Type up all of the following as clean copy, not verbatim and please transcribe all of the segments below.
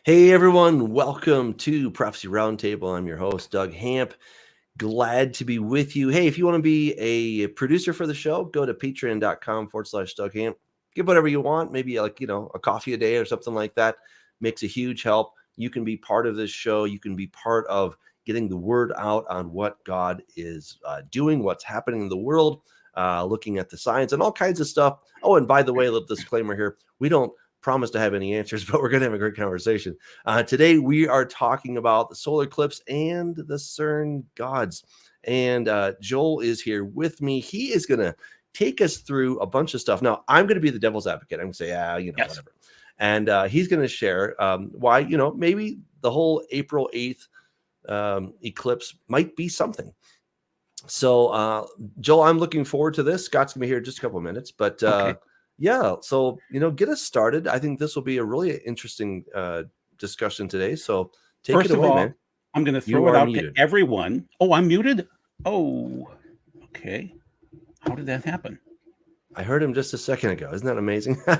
Hey everyone, welcome to Prophecy Roundtable. I'm your host, Doug Hamp. Glad to be with you. Hey, if you want to be a producer for the show, go to patreon.com/Doug Hamp. Give whatever you want, maybe like, a coffee a day or something like that. Makes a huge help. You can be part of this show. You can be part of getting the word out on what God is doing, what's happening in the world, looking at the science and all kinds of stuff. Oh, and by the way, a little disclaimer here. We don't promise to have any answers, but we're going to have a great conversation. Today, we are talking about the solar eclipse and the CERN gods. And Joel is here with me. He is going to take us through a bunch of stuff. Now, I'm going to be the devil's advocate. I'm going to say, Yes. whatever. And he's going to share why, maybe the whole April 8th eclipse might be something. So, Joel, I'm looking forward to this. Scott's going to be here in just a couple of minutes, but Okay. yeah, so get us started. I think this will be a really interesting discussion today. So take First it of away, all, man. I'm going to You throw it are out muted. to everyone. Oh, I'm muted? Oh, okay. How did that happen? I heard him just a second ago. Isn't that amazing? How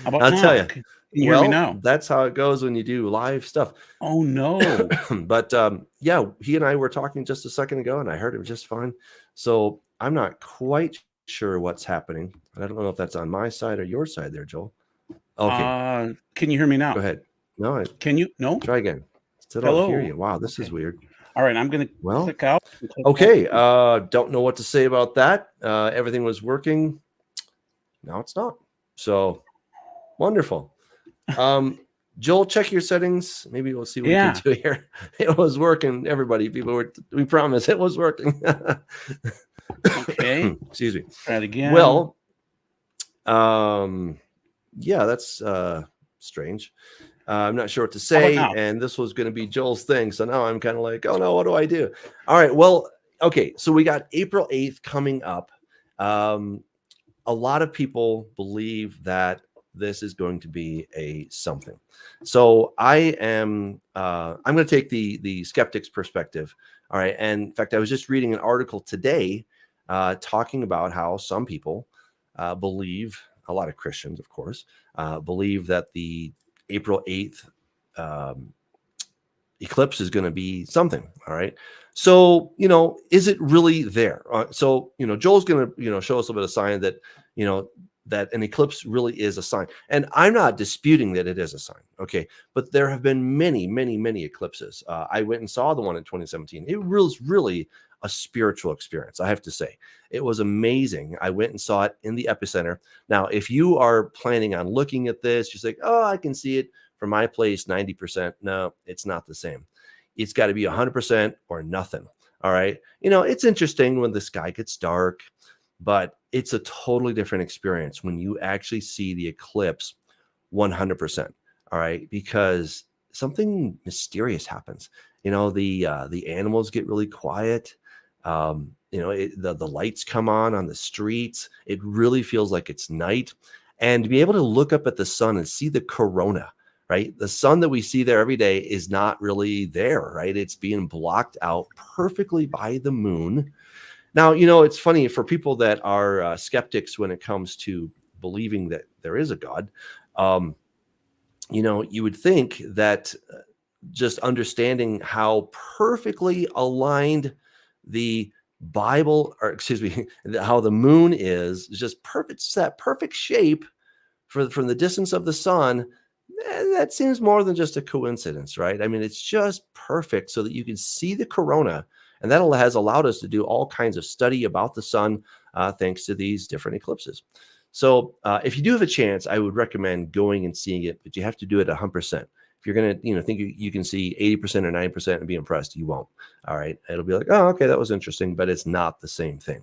about I'll now? tell you. Can you hear me now? That's how it goes when you do live stuff. Oh, no. But yeah, he and I were talking just a second ago, and I heard him just fine. So I'm not quite sure what's happening. I don't know if that's on my side or your side there, Joel. Okay. Can you hear me now? Go ahead. No, Can you? No? try again. Still Hello? don't hear you. Wow, this is weird. All right, I'm going to click out. Okay. Don't know what to say about that. Everything was working. Now it's not. So wonderful. Joel, check your settings. Maybe we'll see what we can do here. It was working, everybody. We promise it was working. Okay. Excuse me. Try it again. Well, yeah, that's strange. I'm not sure what to say, and this was going to be Joel's thing. So now I'm kind of like, oh no, what do I do? All right, well, okay. So we got April 8th coming up. A lot of people believe that this is going to be a something. So I'm going to take the skeptic's perspective. All right. And in fact, I was just reading an article today talking about how some people believe, a lot of Christians, of course, believe that the April 8th eclipse is going to be something. All right. So, is it really there? So, Joel's going to, show us a bit of sign that, that an eclipse really is a sign. And I'm not disputing that it is a sign. Okay. But there have been many, many, many eclipses. I went and saw the one in 2017. It was really a spiritual experience, I have to say. It was amazing. I went and saw it in the epicenter. Now, if you are planning on looking at this, just like, oh, I can see it from my place, 90%. No, it's not the same. It's got to be 100% or nothing. All right. It's interesting when the sky gets dark, but it's a totally different experience when you actually see the eclipse 100%. All right. Because something mysterious happens. The animals get really quiet. The lights come on the streets. It really feels like it's night. And to be able to look up at the sun and see the corona, right? The sun that we see there every day is not really there, right? It's being blocked out perfectly by the moon. Now, it's funny for people that are skeptics when it comes to believing that there is a God. You would think that just understanding how perfectly aligned the Bible, or excuse me, how the moon is just perfect, set perfect shape from the distance of the sun. That seems more than just a coincidence, right? I mean, it's just perfect so that you can see the corona, and that has allowed us to do all kinds of study about the sun thanks to these different eclipses. So if you do have a chance, I would recommend going and seeing it, but you have to do it 100%. If you're going to, think you can see 80% or 90% and be impressed, you won't. All right. It'll be like, oh, okay, that was interesting, but it's not the same thing.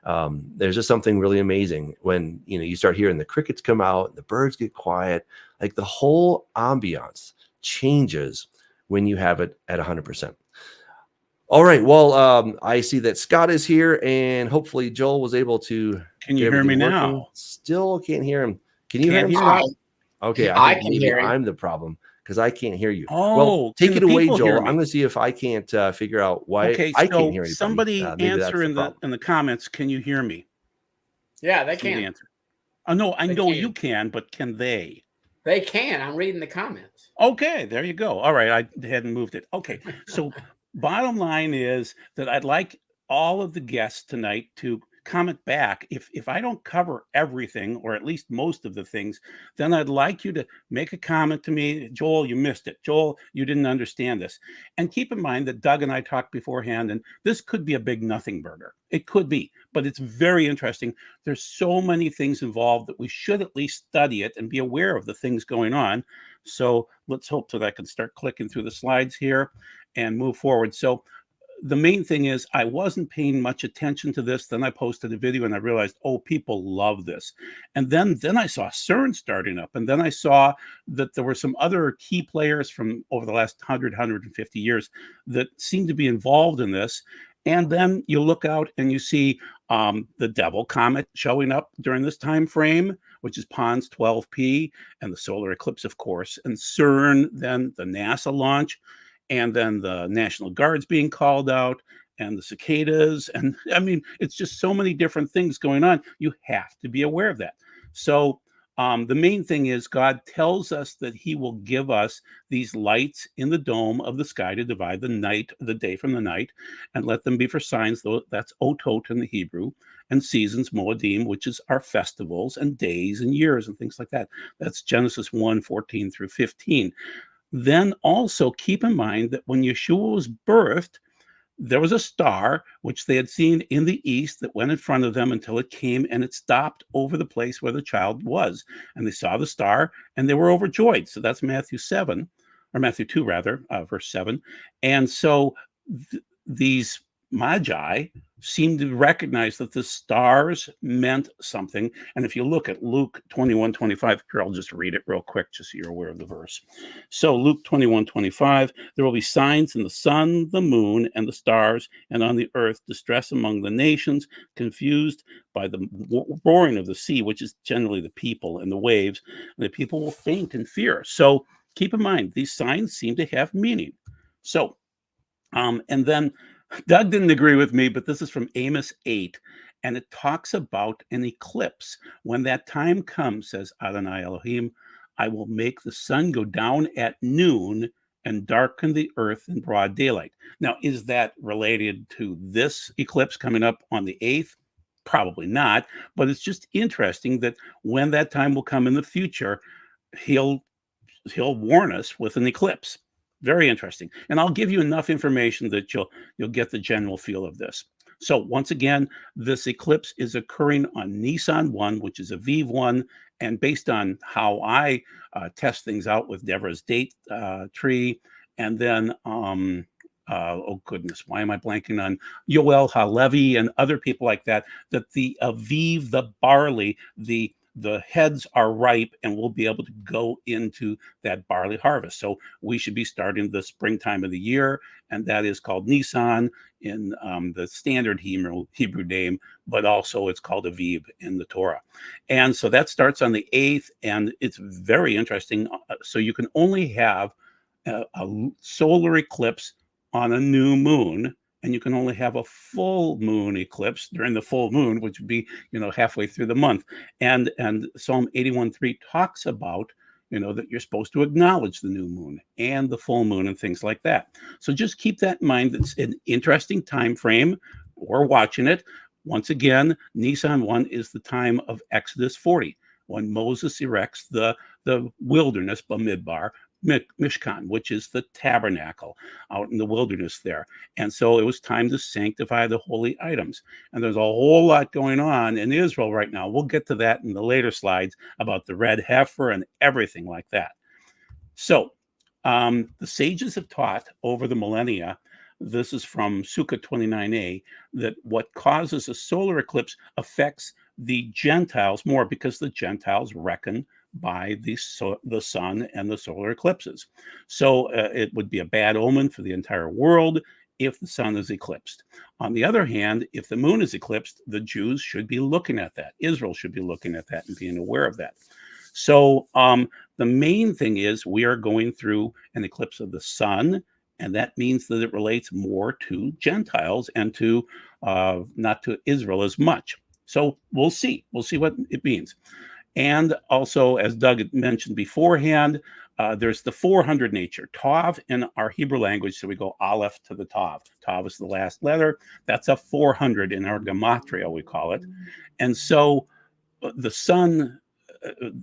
There's just something really amazing when, you start hearing the crickets come out, the birds get quiet, like the whole ambiance changes when you have it at 100%. All right. Well, I see that Scott is here, and hopefully Joel was able to. Can you hear me now? Still can't hear him. Can you hear him? Okay, I think maybe I'm the problem because I can't hear you. Oh, well, take it away, Joel. I'm going to see if I can't figure out why I can't hear you. Somebody answer in the comments. Can you hear me? Yeah, they can. Oh no, I know you can, but can they? They can. I'm reading the comments. Okay, there you go. All right, I hadn't moved it. Okay, so bottom line is that I'd like all of the guests tonight to comment back. If I don't cover everything, or at least most of the things, then I'd like you to make a comment to me. Joel, you missed it. Joel, you didn't understand this. And keep in mind that Doug and I talked beforehand, and this could be a big nothing burger. It could be, but it's very interesting. There's so many things involved that we should at least study it and be aware of the things going on. So let's hope that I can start clicking through the slides here and move forward. So the main thing is I wasn't paying much attention to this. Then I posted a video and I realized, oh, people love this. And then I saw CERN starting up. And then I saw that there were some other key players from over the last 150 years that seem to be involved in this. And then you look out and you see the Devil comet showing up during this time frame, which is Pons 12P, and the solar eclipse, of course, and CERN, then the NASA launch, and then the National Guards being called out, and the cicadas. And I mean, it's just so many different things going on. You have to be aware of that. So the main thing is God tells us that he will give us these lights in the dome of the sky to divide the day from the night, and let them be for signs, though that's otot in the Hebrew, and seasons, moedim, which is our festivals and days and years and things like that. That's Genesis 1:14 through 15. Then also keep in mind that when Yeshua was birthed, there was a star which they had seen in the east that went in front of them until it came and it stopped over the place where the child was. And they saw the star and they were overjoyed. So that's Matthew 7, or Matthew 2, rather, verse 7. And so these magi seemed to recognize that the stars meant something. And if you look at Luke 21:25, here, I'll just read it real quick, just so you're aware of the verse. So Luke 21:25, there will be signs in the sun, the moon, and the stars, and on the earth distress among the nations, confused by the roaring of the sea, which is generally the people, and the waves, and the people will faint in fear. So keep in mind, these signs seem to have meaning. So, and then Doug didn't agree with me, but this is from Amos 8, and it talks about an eclipse. When that time comes, says Adonai Elohim, I will make the sun go down at noon and darken the earth in broad daylight. Now, is that related to this eclipse coming up on the 8th? Probably not, but it's just interesting that when that time will come in the future, he'll warn us with an eclipse. Very interesting. And I'll give you enough information that you'll get the general feel of this. So once again, this eclipse is occurring on Nisan 1, which is Aviv 1. And based on how I test things out with Deborah's date tree, and then, oh goodness, why am I blanking on Yoel Halevi and other people like that, that the Aviv, the barley, the heads are ripe and we'll be able to go into that barley harvest. So we should be starting the springtime of the year, and that is called Nisan in the standard Hebrew name, but also it's called Aviv in the Torah. And so that starts on the 8th, and it's very interesting. So you can only have a solar eclipse on a new moon, and you can only have a full moon eclipse during the full moon, which would be, halfway through the month. And Psalm 81:3 talks about, that you're supposed to acknowledge the new moon and the full moon and things like that. So just keep that in mind. It's an interesting time frame. We're watching it. Once again, Nisan 1 is the time of Exodus 40, when Moses erects the wilderness, Bamidbar, Mishkan, which is the tabernacle out in the wilderness there. And so it was time to sanctify the holy items. And there's a whole lot going on in Israel right now. We'll get to that in the later slides about the red heifer and everything like that. So the sages have taught over the millennia, this is from Sukkah 29a, that what causes a solar eclipse affects the Gentiles more, because the Gentiles reckon by the sun and the solar eclipses. So it would be a bad omen for the entire world if the sun is eclipsed. On the other hand, if the moon is eclipsed, the Jews should be looking at that. Israel should be looking at that and being aware of that. So the main thing is we are going through an eclipse of the sun, and that means that it relates more to Gentiles and to not to Israel as much. So we'll see. We'll see what it means. And also, as Doug had mentioned beforehand, there's the 400 nature, Tav in our Hebrew language. So we go Aleph to the Tav. Tav is the last letter. That's a 400 in our gematria, we call it. And so the sun,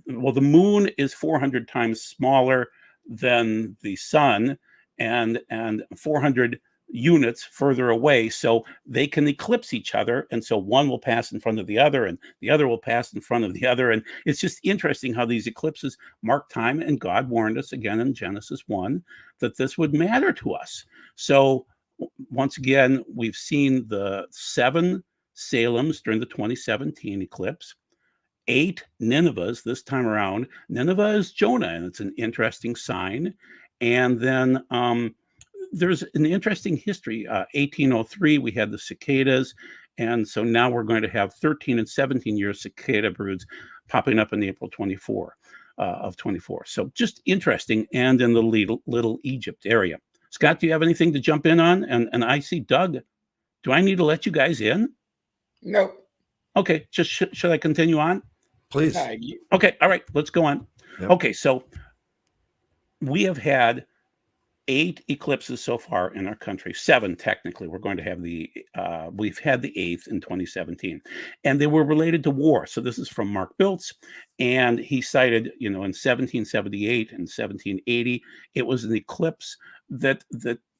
well, the moon is 400 times smaller than the sun, and 400 units further away, so they can eclipse each other, and so one will pass in front of the other and the other will pass in front of the other. And it's just interesting how these eclipses mark time, and God warned us again in Genesis 1 that this would matter to us. So once again, we've seen the 7 Salems during the 2017 eclipse, 8 Ninevehs this time around. Nineveh is Jonah, and it's an interesting sign. And then there's an interesting history. 1803, we had the cicadas. And so now we're going to have 13 and 17 year cicada broods popping up in April 24 of 24. So just interesting. And in the Little Egypt area. Scott, do you have anything to jump in on? And I see Doug. Do I need to let you guys in? Nope. Okay, just should I continue on? Please. Okay, all right, let's go on. Yep. Okay, so we have had 8 eclipses so far in our country, 7 technically. We're going to have we've had the 8th in 2017, and they were related to war. So this is from Mark Biltz, and he cited, in 1778 and 1780, it was an eclipse that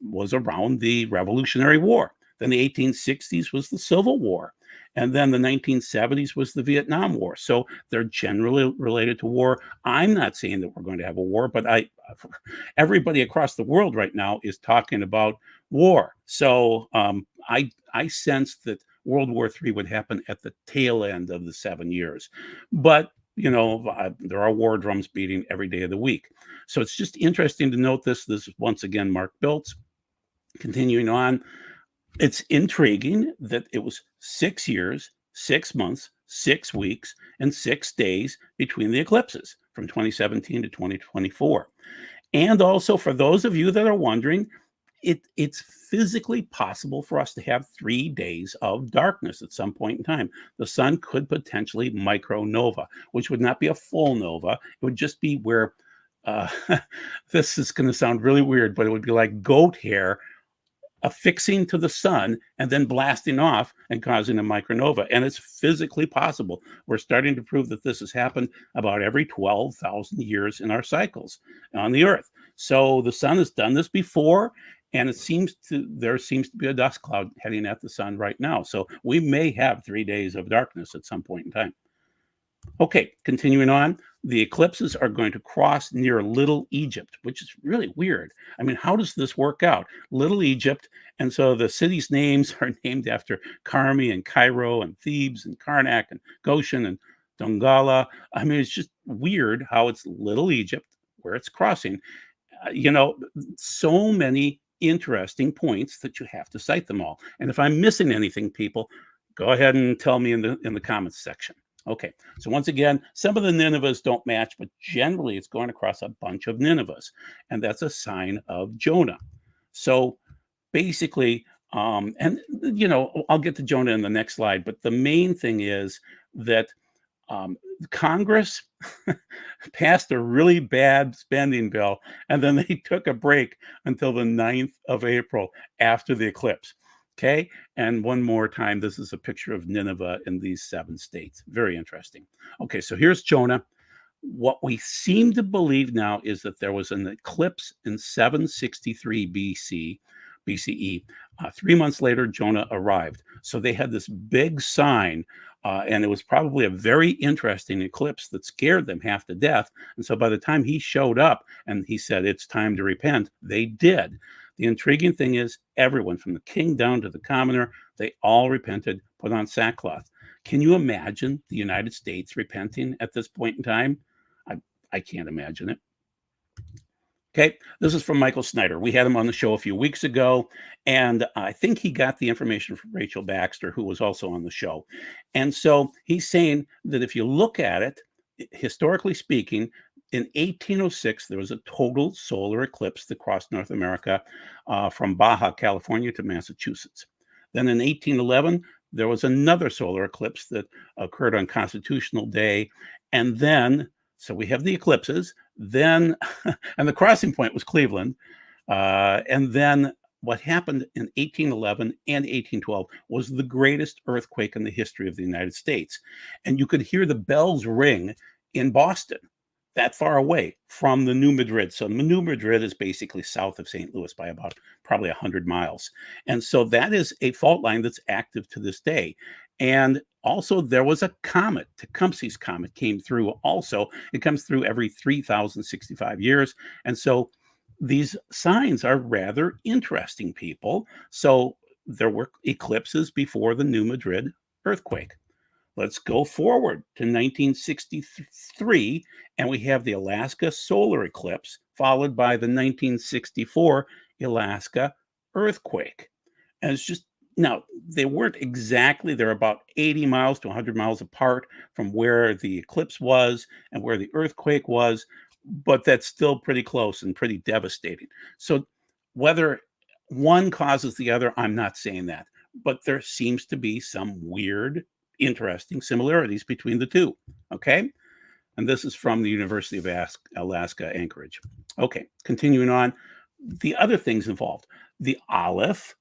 was around the Revolutionary War. Then the 1860s was the Civil War. And then the 1970s was the Vietnam War. So they're generally related to war. I'm not saying that we're going to have a war, but everybody across the world right now is talking about war. So I sense that World War III would happen at the tail end of the 7 years. But, there are war drums beating every day of the week. So it's just interesting to note this. This is once again Mark Biltz. Continuing on. It's intriguing that it was 6 years, 6 months, 6 weeks, and 6 days between the eclipses from 2017 to 2024. And also, for those of you that are wondering, it's physically possible for us to have 3 days of darkness at some point in time. The sun could potentially micronova, which would not be a full nova. It would just be where, this is going to sound really weird, but it would be like goat hair affixing to the sun and then blasting off and causing a micronova. And it's physically possible. We're starting to prove that this has happened about every 12,000 years in our cycles on the Earth. So the sun has done this before, and there seems to be a dust cloud heading at the sun right now. So we may have 3 days of darkness at some point in time. Okay, continuing on, the eclipses are going to cross near Little Egypt, which is really weird. I mean, how does this work out? Little Egypt, and so the cities' names are named after Carmi and Cairo and Thebes and Karnak and Goshen and Dongala. I mean, it's just weird how it's Little Egypt where it's crossing. So many interesting points that you have to cite them all. And if I'm missing anything, people, go ahead and tell me in the comments section. Okay, so once again, some of the Ninevehs don't match, but generally it's going across a bunch of Ninevehs, and that's a sign of Jonah. So basically, I'll get to Jonah in the next slide, but the main thing is that Congress passed a really bad spending bill, and then they took a break until the 9th of April after the eclipse. Okay, and one more time, this is a picture of Nineveh in these 7 states. Very interesting. Okay, so here's Jonah. What we seem to believe now is that there was an eclipse in 763 BCE. 3 months later, Jonah arrived. So they had this big sign, and it was probably a very interesting eclipse that scared them half to death. And so by the time he showed up and he said, it's time to repent, they did. The intriguing thing is everyone from the king down to the commoner, they all repented, put on sackcloth. Can you imagine the United States repenting at this point in time? I can't imagine it. Okay, this is from Michael Snyder. We had him on the show a few weeks ago, and I think he got the information from Rachel Baxter, who was also on the show. And so he's saying that if you look at it, historically speaking, in 1806, there was a total solar eclipse that crossed North America from Baja, California to Massachusetts. Then in 1811, there was another solar eclipse that occurred on Constitutional Day, And then, so we have the eclipses, then, and the crossing point was Cleveland. And then what happened in 1811 and 1812 was the greatest earthquake in the history of the United States. And you could hear the bells ring in Boston, that far away from the New Madrid. So New Madrid is basically south of St. Louis by about probably 100 miles. And so that is a fault line that's active to this day. And also there was a comet, Tecumseh's comet came through also. It comes through every 3,065 years. And so these signs are rather interesting, people. So there were eclipses before the New Madrid earthquake. Let's go forward to 1963, and we have the Alaska solar eclipse, followed by the 1964 Alaska earthquake. And it's just, now, they weren't exactly, they're about 80 miles to 100 miles apart from where the eclipse was and where the earthquake was, but that's still pretty close and pretty devastating. So whether one causes the other, I'm not saying that, but there seems to be some weird, interesting similarities between the two. Okay. And this is from the University of Alaska, Anchorage. Okay. Continuing on, the other things involved, the aleph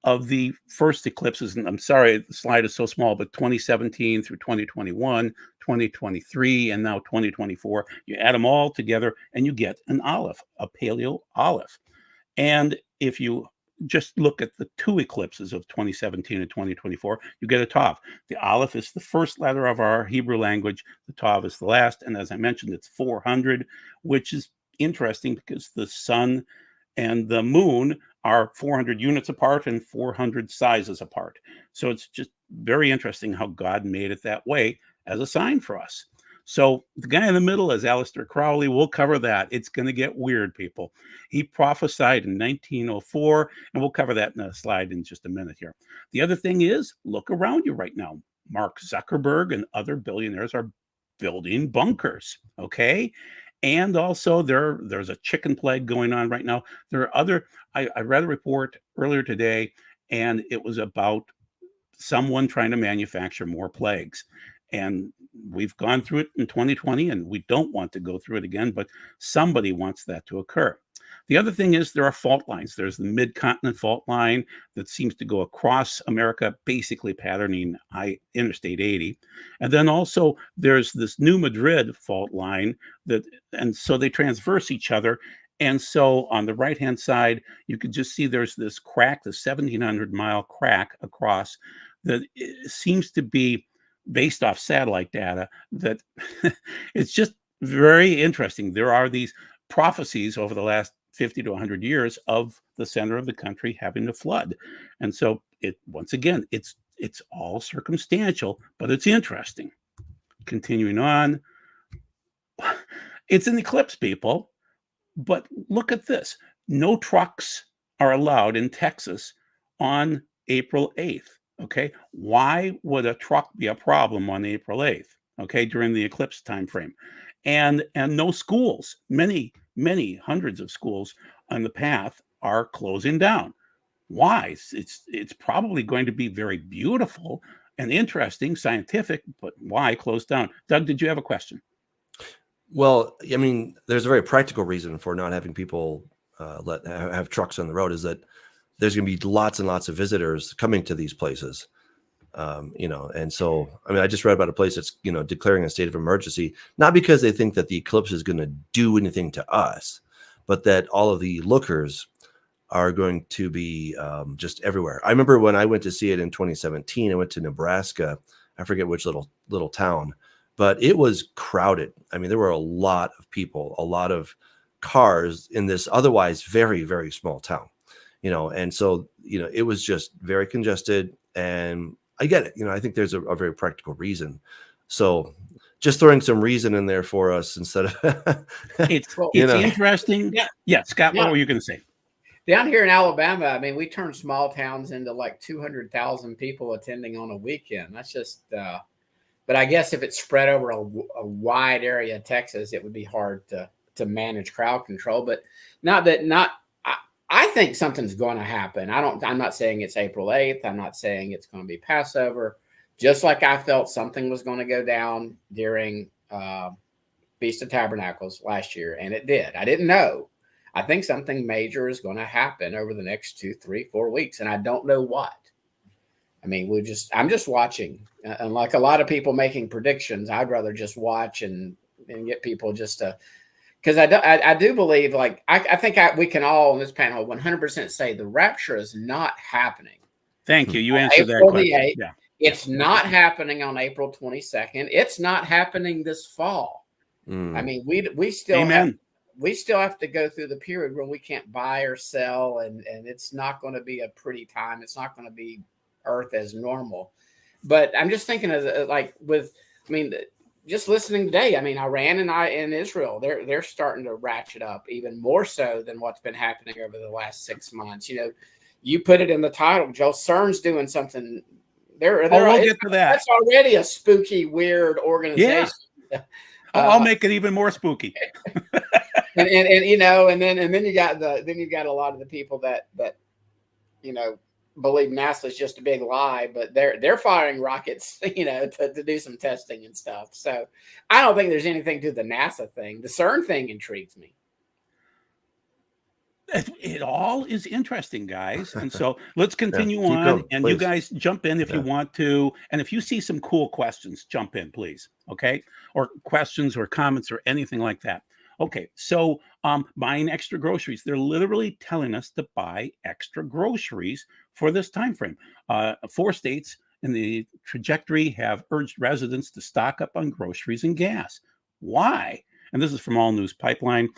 of the first eclipses, and I'm sorry, the slide is so small, but 2017 through 2021, 2023, and now 2024, you add them all together and you get an aleph, a paleo aleph. And if you just look at the two eclipses of 2017 and 2024, you get a tav. The aleph is the first letter of our Hebrew language. The tav is the last. And as I mentioned, it's 400, which is interesting because the sun and the moon are 400 units apart and 400 sizes apart. So it's just very interesting how God made it that way as a sign for us. So the guy in the middle is Aleister Crowley. We'll cover that. It's going to get weird, people. He prophesied in 1904, and we'll cover that in a slide in just a minute here. The other thing is, look around you right now. Mark Zuckerberg and other billionaires are building bunkers, okay? And also there's a chicken plague going on right now. There are other, I read a report earlier today, and it was about someone trying to manufacture more plagues. And we've gone through it in 2020, and we don't want to go through it again, but somebody wants that to occur. The other thing is there are fault lines. There's the mid-continent fault line that seems to go across America, basically patterning Interstate 80. And then also there's this New Madrid fault line and so they transverse each other. And so on the right-hand side, you could just see there's this crack, the 1,700-mile crack across that seems to be based off satellite data, that it's just very interesting. There are these prophecies over the last 50 to 100 years of the center of the country having to flood. And so once again, it's all circumstantial, but it's interesting. Continuing on, it's an eclipse, people, but look at this. No trucks are allowed in Texas on April 8th. Okay, why would a truck be a problem on April 8th? Okay, during the eclipse time frame, and no schools. Many hundreds of schools on the path are closing down. Why? It's probably going to be very beautiful and interesting, scientific, but why close down? Doug, did you have a question? Well, I mean, there's a very practical reason for not having people have trucks on the road, is that there's going to be lots and lots of visitors coming to these places, and so, I mean, I just read about a place that's, declaring a state of emergency, not because they think that the eclipse is going to do anything to us, but that all of the lookers are going to be just everywhere. I remember when I went to see it in 2017, I went to Nebraska. I forget which little town, but it was crowded. I mean, there were a lot of people, a lot of cars in this otherwise very, very small town. And so, it was just very congested, and I get it. I think there's a very practical reason. So just throwing some reason in there for us instead of, it's interesting. Yeah. Scott, what were you going to say? Down here in Alabama, I mean, we turn small towns into like 200,000 people attending on a weekend. That's just, but I guess if it's spread over a wide area of Texas, it would be hard to manage crowd control. But I think something's going to happen. I'm not saying it's April 8th. I'm not saying it's going to be Passover. Just like I felt something was going to go down during Feast of Tabernacles last year, and it did. I didn't know. I think something major is going to happen over the next 2, 3, 4 weeks, and I don't know what. I mean, I'm just watching, and like a lot of people making predictions, I'd rather just watch and get people just to, because I do believe, like I think we can all on this panel 100% say the rapture is not happening. Thank you. You answered that April question. 8th. Yeah. It's not happening on April 22nd. It's not happening this fall. I mean, we still have to go through the period where we can't buy or sell, and it's not going to be a pretty time. It's not going to be Earth as normal. But I'm just thinking just listening today. I mean, Iran and Israel, they're starting to ratchet up even more so than what's been happening over the last 6 months. You know, you put it in the title, Joe. CERN's doing something. We'll get to that. That's already a spooky, weird organization. Yeah. I'll make it even more spooky. and you know, and then you got a lot of the people that you know believe NASA is just a big lie, but they're firing rockets, you know, to do some testing and stuff. So I don't think there's anything to the NASA thing. The CERN thing intrigues me. It all is interesting, guys. And so let's continue on. Going, and please. You guys jump in if you want to. And if you see some cool questions, jump in, please. Okay. Or questions or comments or anything like that. Okay. So buying extra groceries. They're literally telling us to buy extra groceries for this time frame. 4 states in the trajectory have urged residents to stock up on groceries and gas. Why? And this is from All News Pipeline.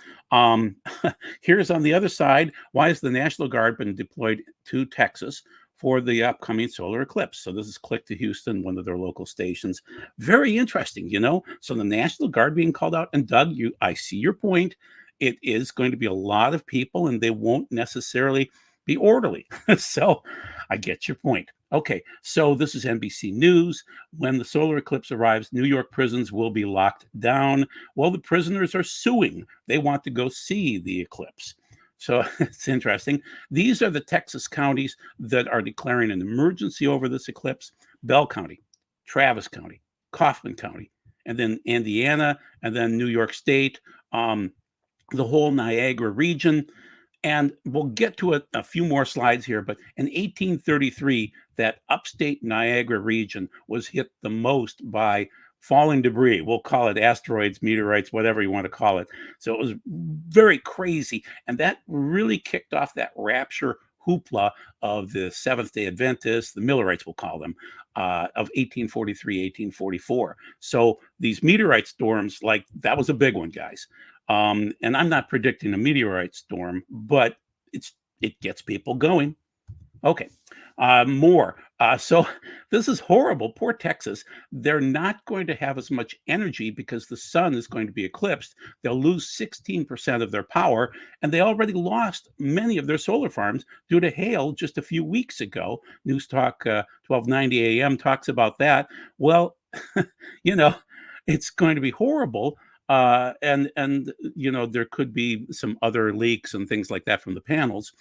Here's on the other side, why has the National Guard been deployed to Texas for the upcoming solar eclipse? So this is Click to Houston, one of their local stations. Very interesting, you know? So the National Guard being called out. And Doug, I see your point. It is going to be a lot of people, and they won't necessarily be orderly. So I get your point. Okay, so this is NBC News. When the solar eclipse arrives, New York prisons will be locked down. Well, the prisoners are suing. They want to go see the eclipse. So it's interesting. These are the Texas counties that are declaring an emergency over this eclipse: Bell County, Travis County, Kaufman County, and then Indiana, and then New York State, the whole Niagara region. And we'll get to a few more slides here, but in 1833, that upstate Niagara region was hit the most by falling debris. We'll call it asteroids, meteorites, whatever you want to call it. So it was very crazy. And that really kicked off that rapture hoopla of the Seventh-day Adventists, the Millerites, we'll call them, of 1843, 1844. So these meteorite storms, like that was a big one, guys. And I'm not predicting a meteorite storm, but it gets people going. Okay, more. So this is horrible. Poor Texas. They're not going to have as much energy because the sun is going to be eclipsed. They'll lose 16% of their power, and they already lost many of their solar farms due to hail just a few weeks ago. News Talk 1290 AM talks about that. Well, you know, it's going to be horrible. And you know, there could be some other leaks and things like that from the panels.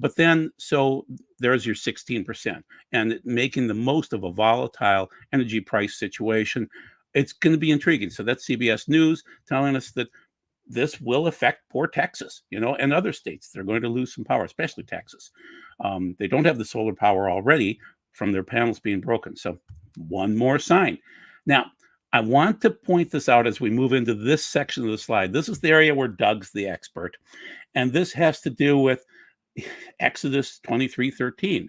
But then, so there's your 16%, and making the most of a volatile energy price situation. It's going to be intriguing. So that's CBS News telling us that this will affect poor Texas, you know, and other states. They're going to lose some power, especially Texas. They don't have the solar power already from their panels being broken. So one more sign. Now, I want to point this out as we move into this section of the slide. This is the area where Doug's the expert. And this has to do with Exodus 23:13.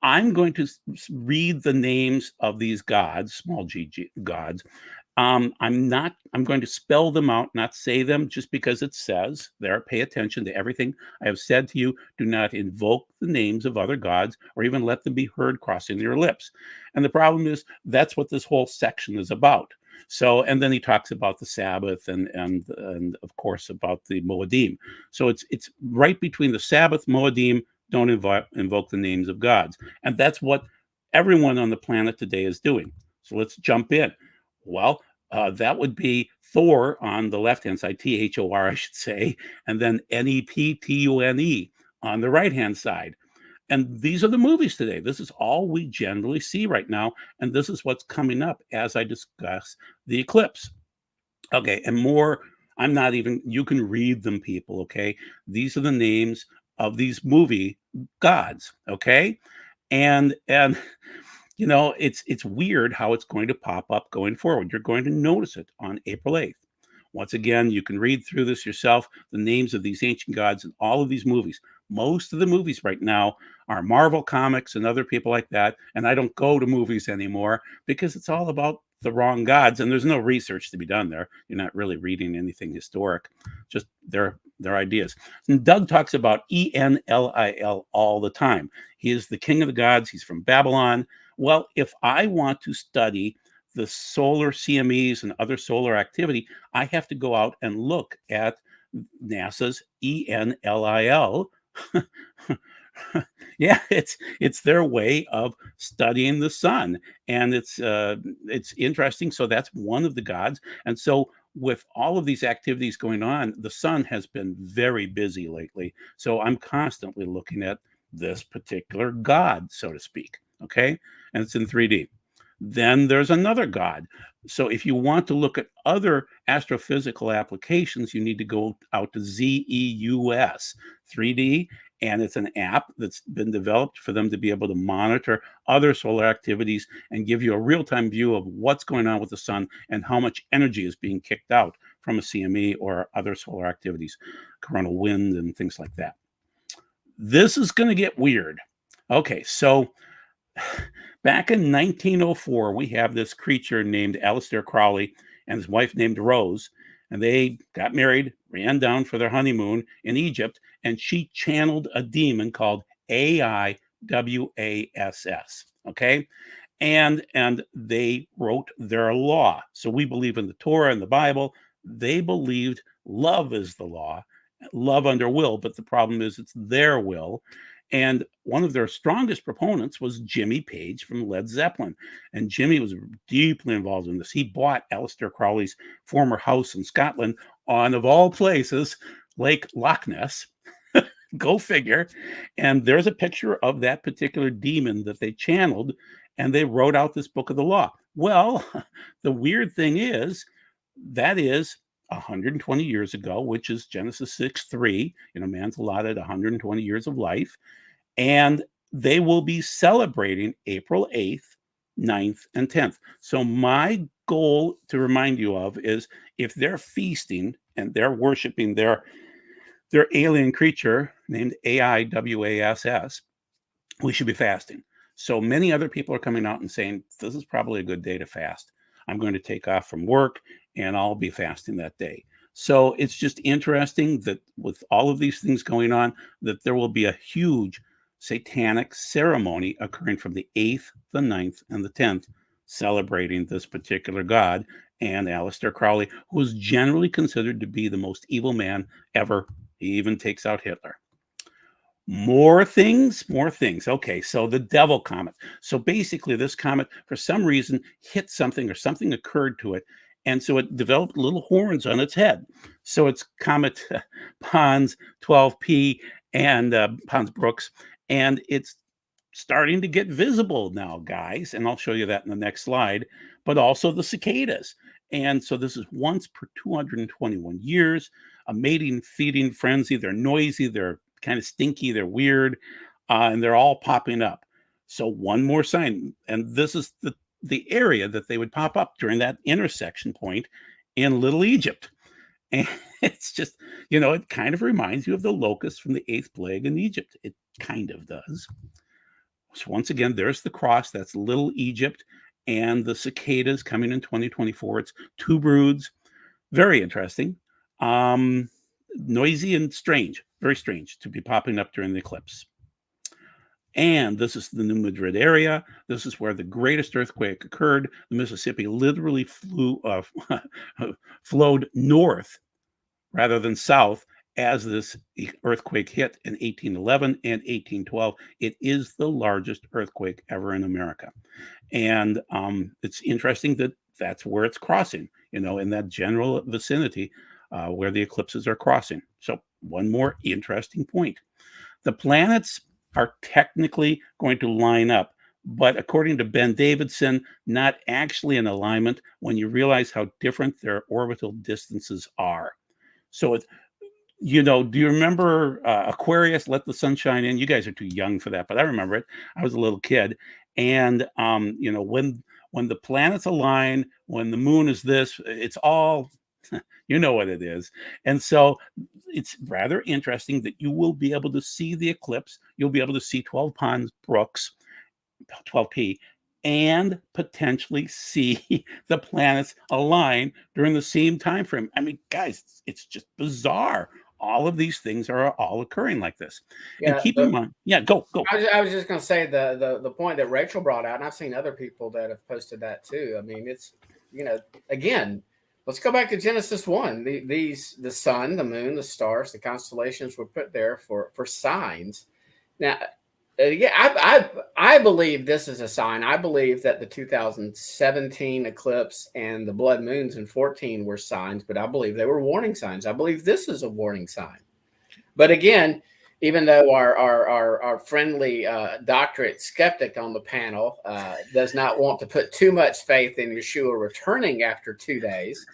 I'm going to read the names of these gods, small g gods. I'm going to spell them out, not say them just because it says there. Pay attention to everything I have said to you. Do not invoke the names of other gods or even let them be heard crossing your lips. And the problem is that's what this whole section is about. So, and then he talks about the Sabbath and of course about the Moedim. So it's right between the Sabbath, Moedim. Don't invoke the names of gods. And that's what everyone on the planet today is doing. So let's jump in. Well, that would be Thor on the left-hand side, Thor, I should say, and then Neptune on the right-hand side. And these are the movies today. This is all we generally see right now. And this is what's coming up as I discuss the eclipse. Okay, and more, I'm not even, you can read them, people, okay? These are the names of these movie gods, okay? And it's weird how it's going to pop up going forward. You're going to notice it on April 8th. Once again, you can read through this yourself, the names of these ancient gods in all of these movies. Most of the movies right now are Marvel Comics and other people like that, and I don't go to movies anymore because it's all about the wrong gods, and there's no research to be done there. You're not really reading anything historic, just their ideas. And Doug talks about Enlil all the time. He is the king of the gods. He's from Babylon. Well, if I want to study the solar CMEs and other solar activity, I have to go out and look at NASA's ENLIL. Yeah, it's their way of studying the sun, and it's interesting. So that's one of the gods, and so with all of these activities going on, the sun has been very busy lately. So I'm constantly looking at this particular god, so to speak. Okay, and it's in 3D. Then there's another god. So if you want to look at other astrophysical applications, you need to go out to ZEUS 3D, and it's an app that's been developed for them to be able to monitor other solar activities and give you a real-time view of what's going on with the sun and how much energy is being kicked out from a CME or other solar activities, coronal wind and things like that. This is going to get weird. Okay, so back in 1904, we have this creature named Aleister Crowley and his wife named Rose, and they got married, ran down for their honeymoon in Egypt, and she channeled a demon called AIWASS. Okay, and they wrote their law. So we believe in the Torah and the Bible. They believed love is the law, love under will, but the problem is it's their will. And one of their strongest proponents was Jimmy Page from Led Zeppelin. And Jimmy was deeply involved in this. He bought Aleister Crowley's former house in Scotland on, of all places, Lake Loch Ness. Go figure. And there's a picture of that particular demon that they channeled, and they wrote out this book of the law. Well, the weird thing is, that is 120 years ago, which is Genesis 6:3. Man's allotted 120 years of life. And they will be celebrating April 8th, 9th, and 10th. So my goal to remind you of is, if they're feasting and they're worshiping their alien creature named AIWASS, we should be fasting. So many other people are coming out and saying, this is probably a good day to fast. I'm going to take off from work and I'll be fasting that day. So it's just interesting that with all of these things going on, that there will be a huge satanic ceremony occurring from the 8th, the 9th, and the 10th, celebrating this particular god and Aleister Crowley, who is generally considered to be the most evil man ever. He even takes out Hitler. More things. Okay, so the devil comet. So basically, this comet, for some reason, hit something or something occurred to it. And so it developed little horns on its head. So it's Comet Pons 12P and Pons Brooks. And it's starting to get visible now, guys. And I'll show you that in the next slide. But also the cicadas. And so this is once per 221 years, a mating feeding frenzy. They're noisy, they're kind of stinky, they're weird, and they're all popping up. So one more sign, and this is the area that they would pop up during that intersection point in Little Egypt. And it's just, it kind of reminds you of the locusts from the 8th plague in Egypt. It kind of does. So once again, there's the cross. That's Little Egypt, and the cicadas coming in 2024. It's 2 broods. Very interesting. Noisy and strange, very strange to be popping up during the eclipse. And this is the New Madrid area. This is where the greatest earthquake occurred. The Mississippi literally flowed north rather than south as this earthquake hit in 1811 and 1812. It is the largest earthquake ever in America. And it's interesting that that's where it's crossing, in that general vicinity where the eclipses are crossing. So one more interesting point. The planets are technically going to line up but according to Ben Davidson, not actually in alignment when you realize how different their orbital distances are. So it's, do you remember Aquarius, Let the Sun Shine In? You guys are too young for that, but I remember it. I was a little kid. And, when the planets align, when the moon is this, it's all, you know what it is. And so it's rather interesting that you will be able to see the eclipse. You'll be able to see 12 Ponds Brooks, 12P, and potentially see the planets align during the same time frame. I mean, guys, it's just bizarre. All of these things are all occurring like this. And Yeah, keep in mind, go. I was just going to say the point that Rachel brought out, and I've seen other people that have posted that too. I mean, it's, again, let's go back to Genesis 1. The sun, the moon, the stars, the constellations were put there for signs. Now, I believe this is a sign. I believe that the 2017 eclipse and the blood moons in 14 were signs, but I believe they were warning signs. I believe this is a warning sign. But again, even though our friendly doctorate skeptic on the panel does not want to put too much faith in Yeshua returning after 2 days,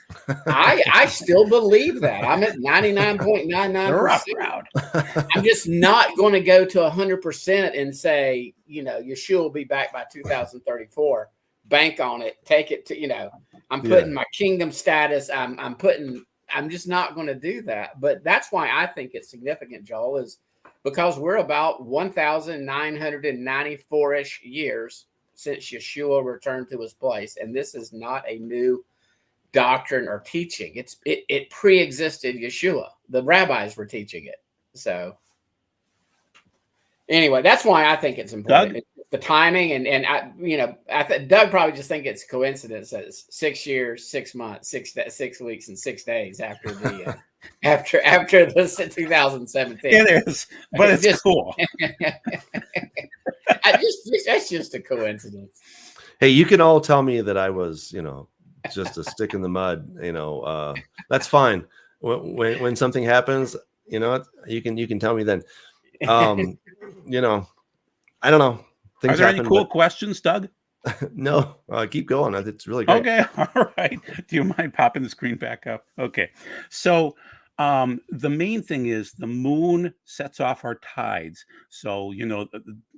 I still believe that. I'm at 99.99%. I'm just not going to go to 100% and say, Yeshua will be back by 2034. Bank on it. Take it to, I'm putting my kingdom status. I'm just not going to do that. But that's why I think it's significant, Joel, is because we're about 1,994-ish years since Yeshua returned to his place. And this is not a new doctrine or teaching. It pre-existed Yeshua. The rabbis were teaching it. So anyway, that's why I think it's important. Doug? The timing and Doug probably just think it's coincidence that it's 6 years, 6 months, 6 weeks, and 6 days after the after the 2017. It is, but it's just cool. That's just a coincidence. Hey, you can all tell me that I was, just a stick in the mud. That's fine. When something happens, you can tell me then. I don't know. Are there any cool questions, Doug? No, keep going. It's really great. Okay, all right. Do you mind popping the screen back up? Okay. So the main thing is the moon sets off our tides. So,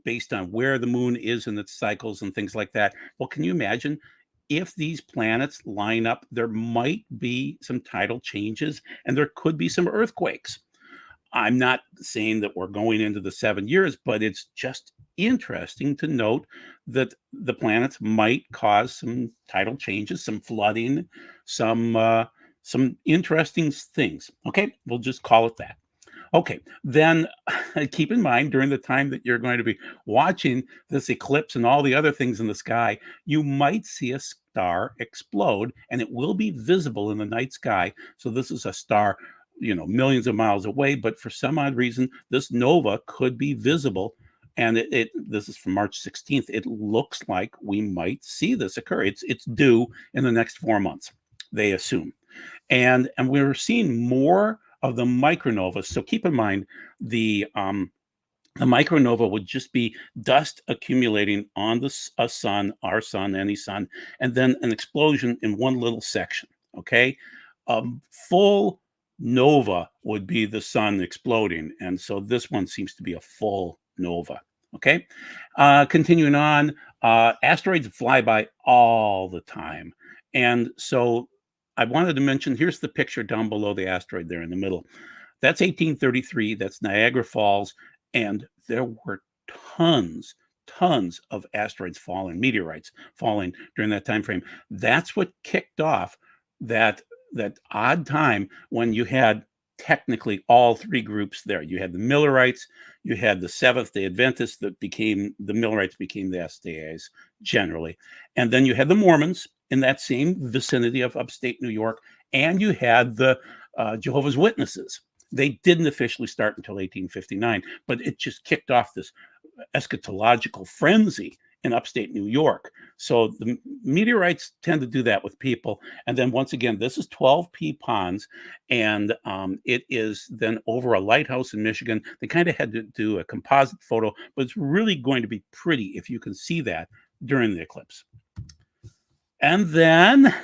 based on where the moon is in its cycles and things like that. Well, can you imagine if these planets line up, there might be some tidal changes and there could be some earthquakes. I'm not saying that we're going into the 7 years, but it's just interesting to note that the planets might cause some tidal changes, some flooding, some interesting things. Okay, we'll just call it that. Okay, then keep in mind during the time that you're going to be watching this eclipse and all the other things in the sky, you might see a star explode and it will be visible in the night sky. So this is a star, millions of miles away, but for some odd reason, this nova could be visible. And this is from March 16th. It looks like we might see this occur. It's due in the next 4 months, they assume. And we're seeing more of the micronovas. So keep in mind the micronova would just be dust accumulating on a sun, our sun, any sun, and then an explosion in one little section. Okay, full nova would be the sun exploding, and so this one seems to be a full nova. Okay, continuing on, asteroids fly by all the time, and so I wanted to mention, here's the picture down below the asteroid there in the middle. That's 1833. That's Niagara Falls, and there were tons of asteroids falling, meteorites falling during that time frame. That's what kicked off that odd time when you had technically all three groups there. You had the Millerites, you had the Seventh-day Adventists the Millerites became the SDAs generally, and then you had the Mormons in that same vicinity of upstate New York, and you had the Jehovah's Witnesses. They didn't officially start until 1859, but it just kicked off this eschatological frenzy in upstate New York. So the meteorites tend to do that with people. And then once again, this is 12P ponds, and it is then over a lighthouse in Michigan. They kind of had to do a composite photo, but it's really going to be pretty if you can see that during the eclipse. And then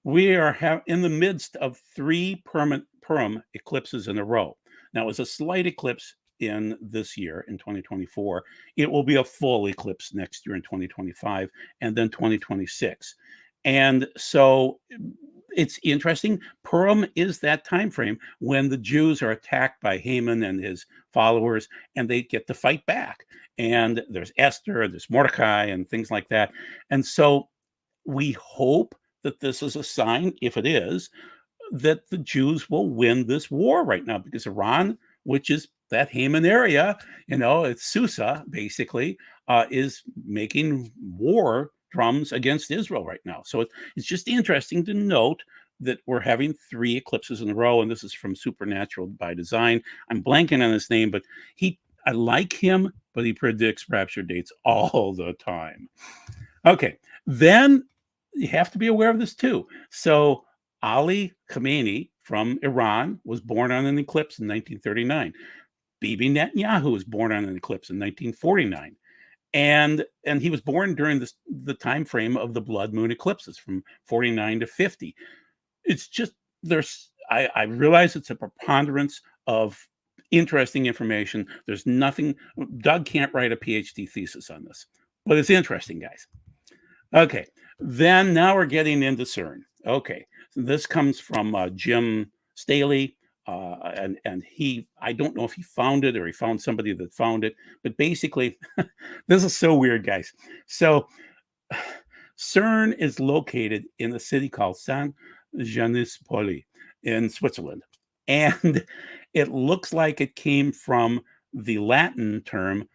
we are in the midst of 3 Purim eclipses in a row. Now, it was a slight eclipse in this year, in 2024. It will be a full eclipse next year in 2025, and then 2026. And so it's interesting. Purim is that time frame when the Jews are attacked by Haman and his followers, and they get to fight back. And there's Esther, there's Mordecai, and things like that. And so we hope that this is a sign, if it is, that the Jews will win this war right now, because Iran, which is that Haman area, it's Susa, basically, is making war drums against Israel right now. So it's just interesting to note that we're having 3 eclipses in a row, and this is from Supernatural by Design. I'm blanking on his name, but I like him, but he predicts rapture dates all the time. Okay, then you have to be aware of this too. So Ali Khamenei from Iran was born on an eclipse in 1939. Bibi Netanyahu was born on an eclipse in 1949. And he was born during the time frame of the blood moon eclipses from 49 to 50. It's just I realize it's a preponderance of interesting information. There's nothing. Doug can't write a PhD thesis on this, but it's interesting, guys. Okay, then now we're getting into CERN. Okay, so this comes from Jim Staley, and I don't know if he found it or he found somebody that found it, but basically, this is so weird, guys. So CERN is located in a city called Saint Genès-Poli in Switzerland, and it looks like it came from the Latin term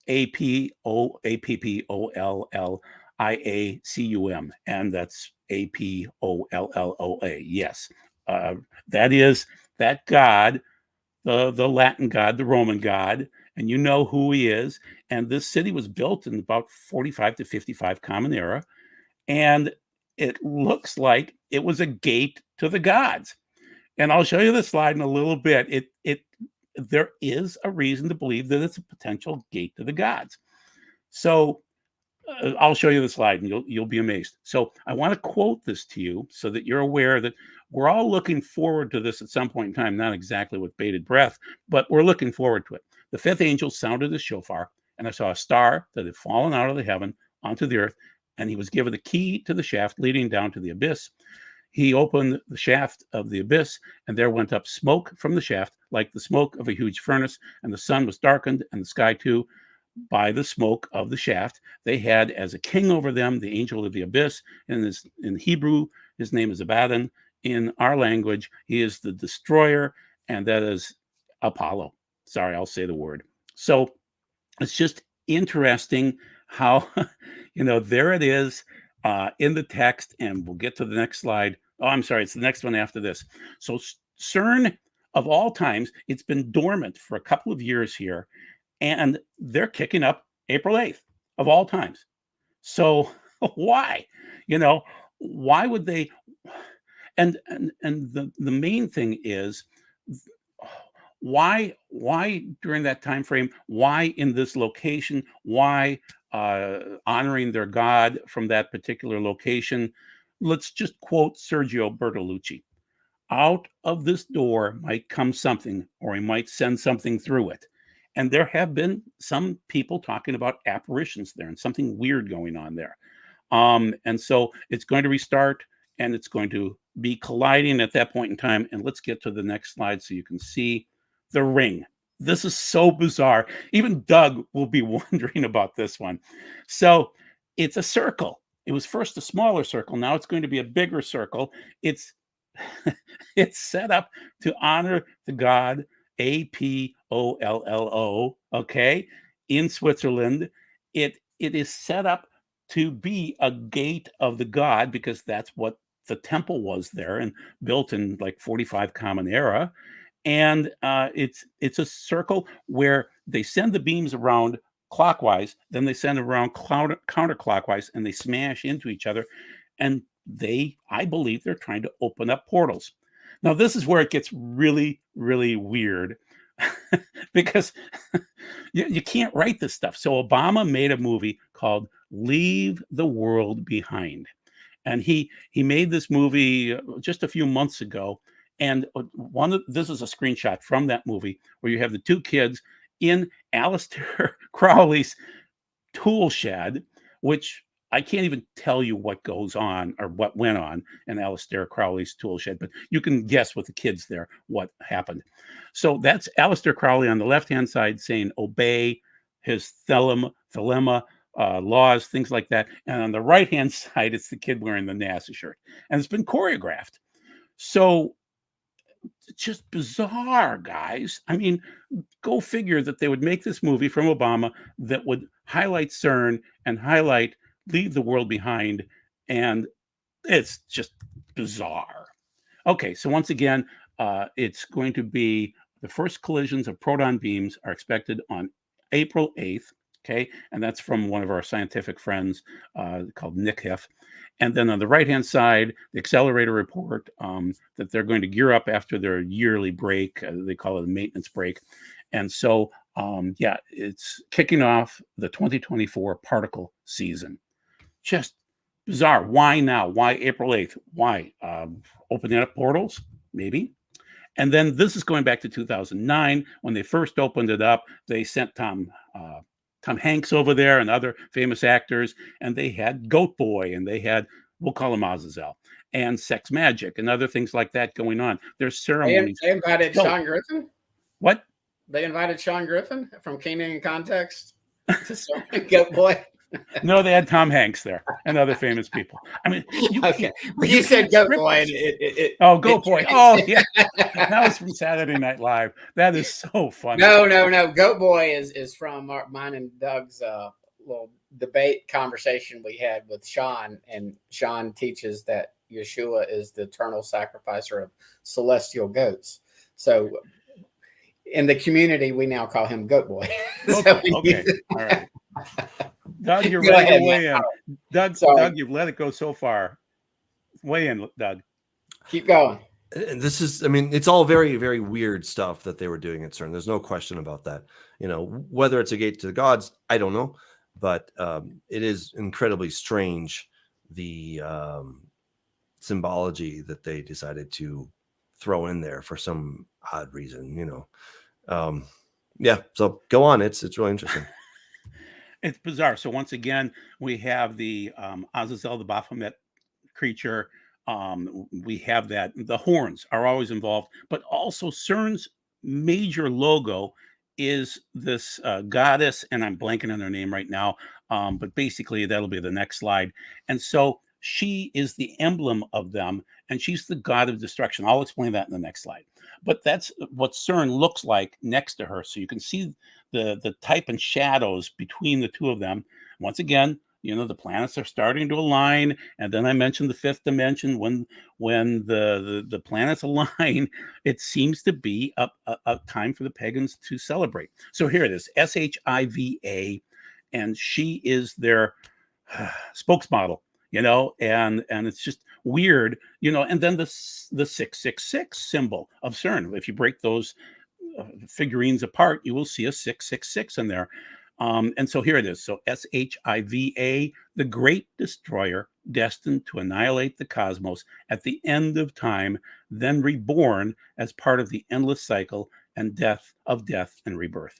APPOLLIACUM, and that's APOLLOA. Yes, that is that God, the Latin God, the Roman God, and you know who he is. And this city was built in about 45 to 55 Common Era, and it looks like it was a gate to the gods. And I'll show you the slide in a little bit. There is a reason to believe that it's a potential gate to the gods. So I'll show you the slide, and you'll be amazed. So I want to quote this to you so that you're aware that we're all looking forward to this at some point in time, not exactly with bated breath, but we're looking forward to it. The 5th angel sounded his shofar, and I saw a star that had fallen out of the heaven onto the earth, and he was given the key to the shaft leading down to the abyss. He opened the shaft of the abyss, and there went up smoke from the shaft like the smoke of a huge furnace, and the sun was darkened, and the sky too, by the smoke of the shaft. They had as a king over them the angel of the abyss. In Hebrew, his name is Abaddon. In our language, he is the destroyer, and that is Apollo. Sorry, I'll say the word. So it's just interesting how, there it is in the text, and we'll get to the next slide. Oh, I'm sorry, it's the next one after this. So CERN, of all times, it's been dormant for a couple of years here, and they're kicking up April 8th of all times. So why? Why would they? And the main thing is, why during that time frame? Why in this location? Why honoring their God from that particular location? Let's just quote Sergio Bertolucci. Out of this door might come something, or he might send something through it. And there have been some people talking about apparitions there and something weird going on there. And so it's going to restart, and it's going to be colliding at that point in time. And let's get to the next slide so you can see the ring. This is so bizarre. Even Doug will be wondering about this one. So it's a circle. It was first a smaller circle. Now it's going to be a bigger circle. It's set up to honor the god Apollo, okay, in Switzerland. It is set up to be a gate of the god, because that's what the temple was there, and built in like 45 Common Era. And it's a circle where they send the beams around clockwise, then they send them around counterclockwise, and they smash into each other. And I believe they're trying to open up portals. Now, this is where it gets really, really weird because you can't write this stuff. So Obama made a movie called Leave the World Behind. And he made this movie just a few months ago. And this is a screenshot from that movie where you have the two kids in Aleister Crowley's tool shed, which I can't even tell you what goes on or what went on in Aleister Crowley's tool shed, but you can guess with the kids there what happened. So that's Aleister Crowley on the left-hand side saying, obey his thelema, laws, things like that. And on the right-hand side, it's the kid wearing the NASA shirt. And it's been choreographed. So it's just bizarre, guys. I mean, go figure that they would make this movie from Obama that would highlight CERN and highlight Leave the World Behind. And it's just bizarre. Okay, so once again, it's going to be the first collisions of proton beams are expected on April 8th. Okay, and that's from one of our scientific friends called Nick Hiff. And then on the right-hand side, the accelerator report that they're going to gear up after their yearly break. They call it a maintenance break. And so, yeah, it's kicking off the 2024 particle season. Just bizarre. Why now? Why April 8th? Why? Opening up portals? Maybe. And then this is going back to 2009 when they first opened it up. They sent Tom Hanks over there and other famous actors, and they had Goat Boy, and they had, we'll call him Azazel, and Sex Magic and other things like that going on. There's ceremonies. They invited Sean Griffin. What? They invited Sean Griffin from Kenan in Context to serve Goat Boy. No, they had Tom Hanks there and other famous people. I mean, okay. Well, you said Goat Boy. Goat Boy. Oh, yeah. That was from Saturday Night Live. That is so funny. No. Goat Boy is from mine and Doug's little debate conversation we had with Sean. And Sean teaches that Yeshua is the eternal sacrificer of celestial goats. So in the community, we now call him Goat Boy. Okay. All right. Doug, you're ready to weigh in. Doug, you've let it go so far. Weigh in, Doug. Keep going. And this is, I mean, it's all very, very weird stuff that they were doing at CERN. There's no question about that. You know, whether it's a gate to the gods, I don't know, but it is incredibly strange, the symbology that they decided to throw in there for some odd reason, you know. Yeah, so go on. It's really interesting. It's bizarre. So once again, we have the Azazel, the Baphomet creature. We have that. The horns are always involved, but also CERN's major logo is this goddess, and I'm blanking on her name right now, but basically that'll be the next slide. And so she is the emblem of them, and she's the god of destruction. I'll explain that in the next slide. But that's what CERN looks like next to her. So you can see the type and shadows between the two of them. Once again, you know, the planets are starting to align. And then I mentioned the fifth dimension. When the planets align, it seems to be a time for the pagans to celebrate. So here it is, SHIVA, and she is their spokesmodel, you know, and it's just weird, you know. And then the 666 symbol of CERN. If you break those figurines apart, you will see a 666 in there. And so here it is. So SHIVA, the great destroyer, destined to annihilate the cosmos at the end of time, then reborn as part of the endless cycle and death and rebirth.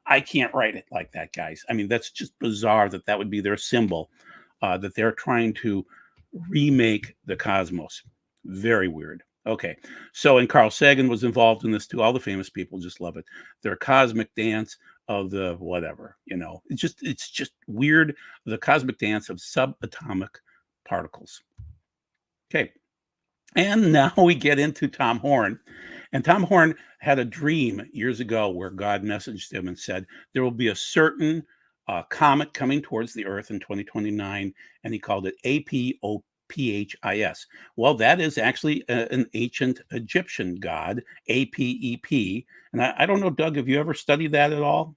I can't write it like that, guys. I mean, that's just bizarre that would be their symbol, that they're trying to remake the cosmos. Very weird. Okay, so and Carl Sagan was involved in this too. All the famous people just love it. Their cosmic dance of the whatever, you know. It's just weird. The cosmic dance of subatomic particles. Okay, and now we get into Tom Horn. And Tom Horn had a dream years ago where God messaged him and said there will be a certain comet coming towards the Earth in 2029, and he called it APOPHIS. Well, that is actually an ancient Egyptian god, APEP. And I don't know, Doug, have you ever studied that at all?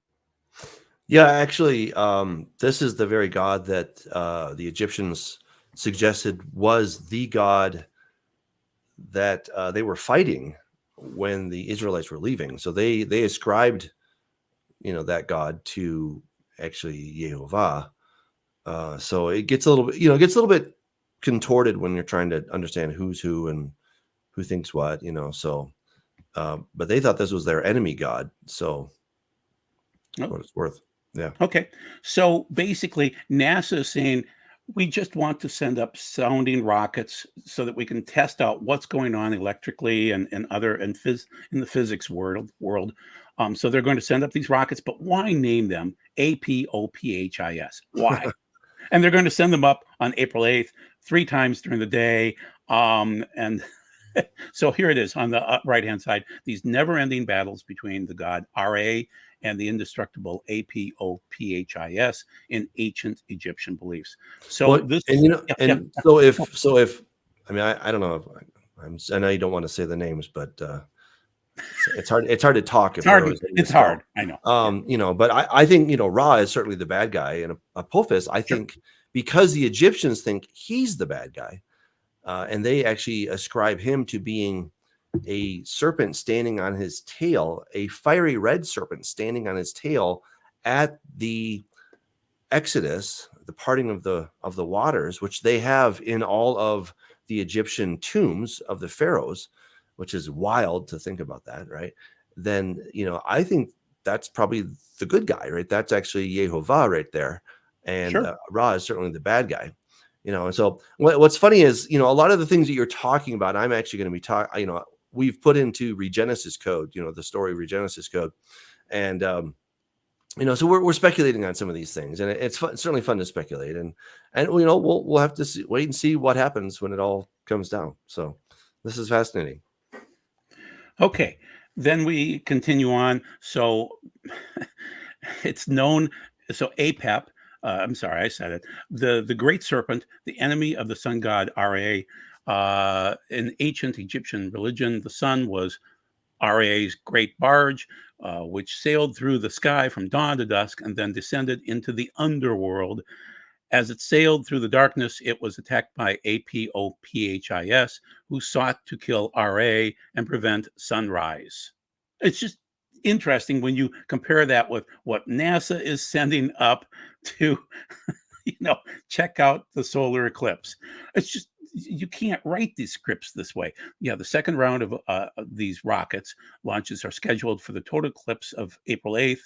Yeah, actually, this is the very god that the Egyptians suggested was the god that they were fighting when the Israelites were leaving. So they ascribed, that god to actually Jehovah. So it gets a little bit, it gets a little bit contorted when you're trying to understand who's who and who thinks what, So, but they thought this was their enemy god. So, Oh, what it's worth. Yeah. okay. So basically, NASA is saying we just want to send up sounding rockets so that we can test out what's going on electrically and other and in the physics world. So they're going to send up these rockets, but why name them APOPHIS? Why? And they're going to send them up on April 8th, 3 times during the day. And so here it is on the right-hand side, these never-ending battles between the god Ra and the indestructible Apophis in ancient Egyptian beliefs. So Well, this, and yeah, yeah. and so if I mean, I don't know if I know you don't want to say the names, but it's hard to talk It's if we're hard. always getting It's misspelled. hard. I know. Yeah. But I think Ra is certainly the bad guy, and Apophis, I Sure. think, because the Egyptians think he's the bad guy, and they actually ascribe him to being a serpent standing on his tail, a fiery red serpent standing on his tail at the Exodus, the parting of the waters, which they have in all of the Egyptian tombs of the pharaohs, which is wild to think about that, right? Then I think that's probably the good guy, right? That's actually Yehovah right there, and Sure. Ra is certainly the bad guy. And so what's funny is a lot of the things that you're talking about, I'm actually going to be talking. We've put into Regenesis code, the story of Regenesis code, and so we're speculating on some of these things, and it's fun, certainly fun to speculate, and we'll have to wait and see what happens when it all comes down. So this is fascinating. Okay. Then we continue on. So it's known. So APEP. I'm sorry, I said it. The great serpent, the enemy of the sun god Ra. In ancient Egyptian religion, the sun was Ra's great barge, which sailed through the sky from dawn to dusk and then descended into the underworld. As it sailed through the darkness, it was attacked by Apophis, who sought to kill Ra and prevent sunrise. It's just interesting when you compare that with what NASA is sending up to, you know, check out the solar eclipse. It's just, you can't write these scripts this way. Yeah, the second round of these rockets launches are scheduled for the total eclipse of April 8th,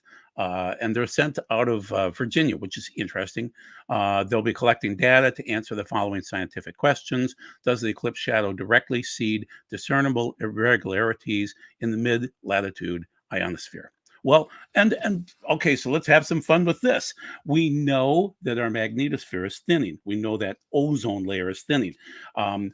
and they're sent out of Virginia, which is interesting. They'll be collecting data to answer the following scientific questions. Does the eclipse shadow directly seed discernible irregularities in the mid-latitude ionosphere? Well, and okay, so let's have some fun with this. We know that our magnetosphere is thinning. We know that ozone layer is thinning. Not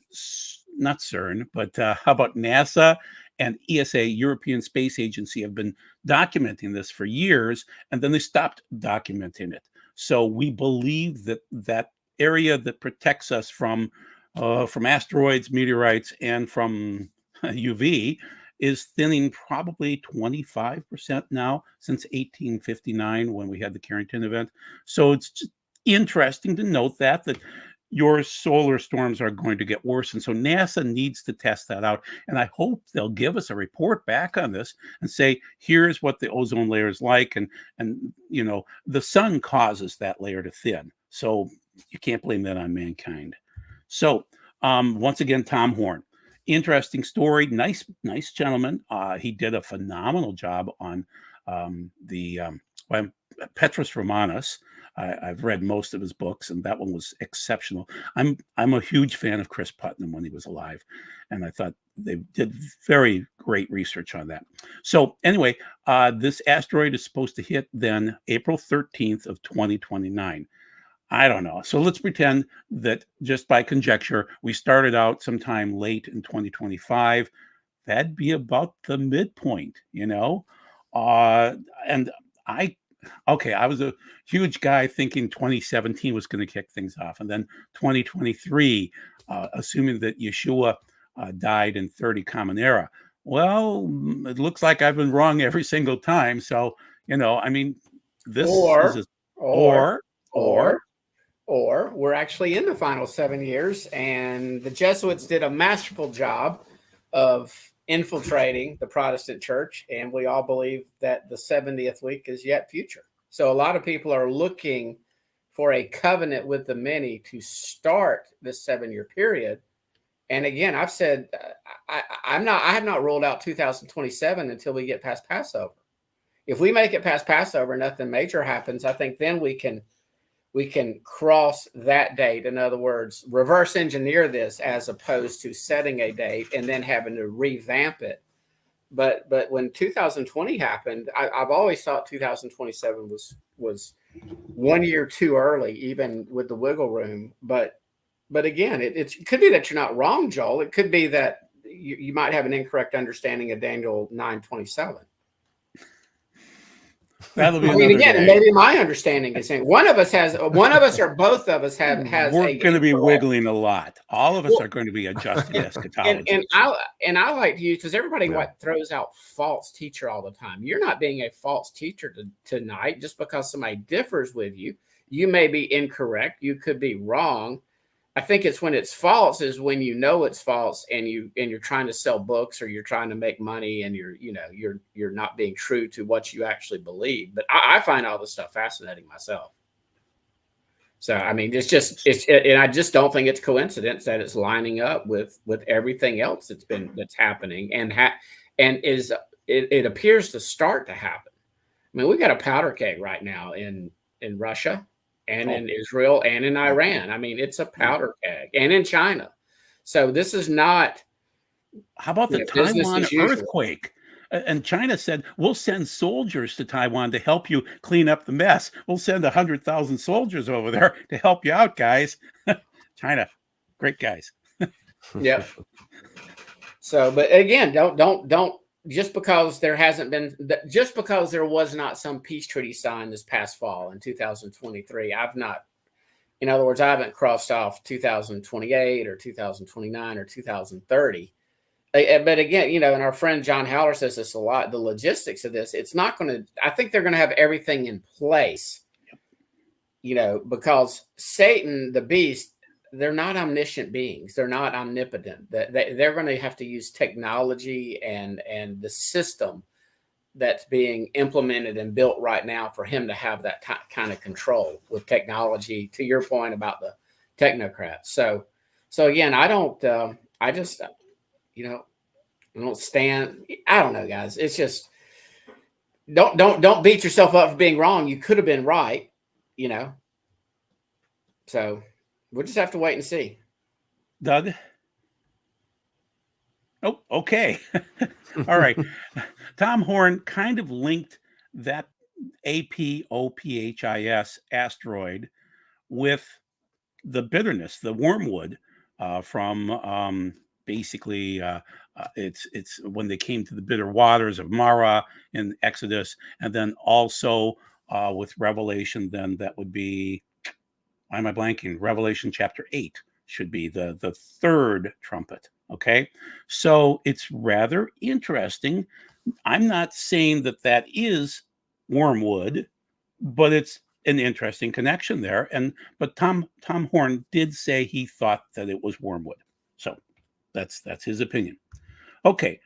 CERN, but how about NASA and ESA, European Space Agency, have been documenting this for years, and then they stopped documenting it. So we believe that that area that protects us from asteroids, meteorites, and from UV is thinning probably 25% now since 1859 when we had the Carrington event. So it's just interesting to note that your solar storms are going to get worse. And so NASA needs to test that out. And I hope they'll give us a report back on this and say, here's what the ozone layer is like. And you know, the sun causes that layer to thin. So you can't blame that on mankind. So once again, Tom Horn. Interesting story. Nice gentleman. He did a phenomenal job on well, Petrus Romanus. I've read most of his books, and that one was exceptional. I'm a huge fan of Chris Putnam when he was alive, and I thought they did very great research on that. So anyway, this asteroid is supposed to hit then April 13th of 2029. I don't know. So let's pretend that just by conjecture, we started out sometime late in 2025. That'd be about the midpoint, you know? And I, okay, I was a huge guy thinking 2017 was going to kick things off. And then 2023, assuming that Yeshua died in 30 Common Era. Well, it looks like I've been wrong every single time. So, you know, I mean, This is or, a, or, or, or, or we're actually in the final 7 years, and the Jesuits did a masterful job of infiltrating the Protestant church, and we all believe that the 70th week is yet future. So a lot of people are looking for a covenant with the many to start this 7-year period. And again, I've said I have not ruled out 2027 until we get past Passover. If we make it past Passover, nothing major happens. I think then we can cross that date. In other words, reverse engineer this as opposed to setting a date and then having to revamp it. But when 2020 happened, I've always thought 2027 was 1 year too early, even with the wiggle room. But again, it could be that you're not wrong, Joel. It could be that you might have an incorrect understanding of Daniel 9:27. that'll be I mean, another again, day. maybe my understanding is saying one of us or both of us has We're going to be incorrect. wiggling a lot. All of us Well, are going to be adjusted and eschatology. I like to use, because everybody Yeah. throws out false teacher all the time. You're not being a false teacher tonight just because somebody differs with you. You may be incorrect. You could be wrong. I think it's when it's false is when you know it's false and you're trying to sell books or you're trying to make money and you're not being true to what you actually believe. But I find all this stuff fascinating myself. So I mean, and I just don't think it's coincidence that it's lining up with everything else that's happening and it appears to start to happen. I mean, we got a powder keg right now in Russia and in Israel and in Iran. I mean, it's a powder keg, and in China. So this is not. How about the business Taiwan as usual. earthquake? And China said, we'll send soldiers to Taiwan to help you clean up the mess. We'll send 100,000 soldiers over there to help you out, guys. China, great guys. Yep. So, but again, don't just because there was not some peace treaty signed this past fall in 2023. In other words, I haven't crossed off 2028 or 2029 or 2030. But again, and our friend John Howler says this a lot, the logistics of this, it's not going to, I think they're going to have everything in place, because Satan, the beast, they're not omniscient beings. They're not omnipotent. They're going to have to use technology and the system that's being implemented and built right now for him to have that kind of control with technology, to your point about the technocrats. So again, I don't stand. I don't know, guys. It's just don't beat yourself up for being wrong. You could have been right, So we'll just have to wait and see. Doug? Oh, okay. All right. Tom Horn kind of linked that APOPHIS asteroid with the bitterness, the wormwood from basically it's when they came to the bitter waters of Mara in Exodus, and then also with Revelation. Then that would be, why am I blanking? Revelation chapter 8 should be the third trumpet. Okay, so it's rather interesting. I'm not saying that is wormwood, but it's an interesting connection there. But Tom Horn did say he thought that it was wormwood. So that's his opinion. Okay.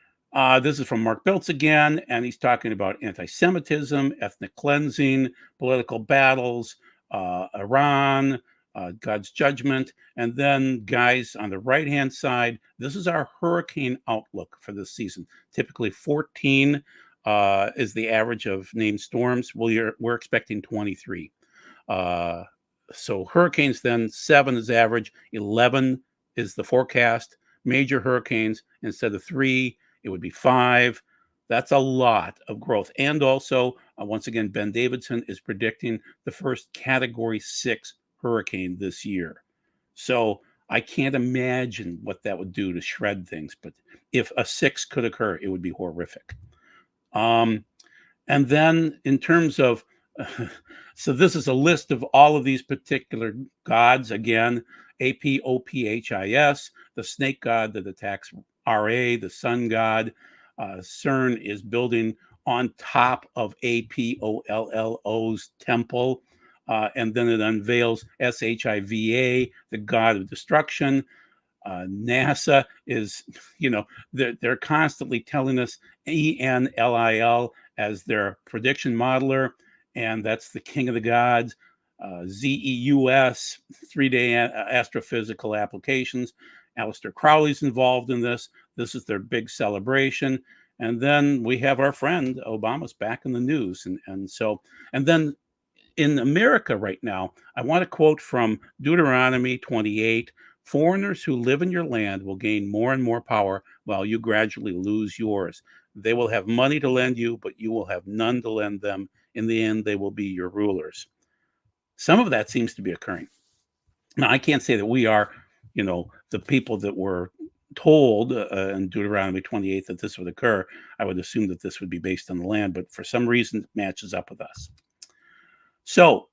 This is from Mark Biltz again, and he's talking about anti-Semitism, ethnic cleansing, political battles, Iran, God's judgment. And then, guys, on the right-hand side, this is our hurricane outlook for this season. Typically 14 is the average of named storms. We're expecting 23. So hurricanes, then 7 is average, 11 is the forecast. Major hurricanes, instead of 3, it would be 5. That's a lot of growth. And also, once again, Ben Davidson is predicting the first Category 6 hurricane this year. So I can't imagine what that would do to shred things. But if a 6 could occur, it would be horrific. And then in terms of, so this is a list of all of these particular gods. Again, APOPHIS, the snake god that attacks RA, the sun god. CERN is building on top of Apollo's temple. And then it unveils Shiva, the god of destruction. NASA is, they're constantly telling us Enlil as their prediction modeler, and that's the king of the gods. ZEUS, 3-day astrophysical applications. Aleister Crowley's involved in this. This is their big celebration. And then we have our friend Obama's back in the news. And then in America right now, I want to quote from Deuteronomy 28. Foreigners who live in your land will gain more and more power while you gradually lose yours. They will have money to lend you, but you will have none to lend them. In the end, they will be your rulers. Some of that seems to be occurring. Now, I can't say that we are, the people that were told in Deuteronomy 28 that this would occur. I would assume that this would be based on the land, but for some reason, it matches up with us. So,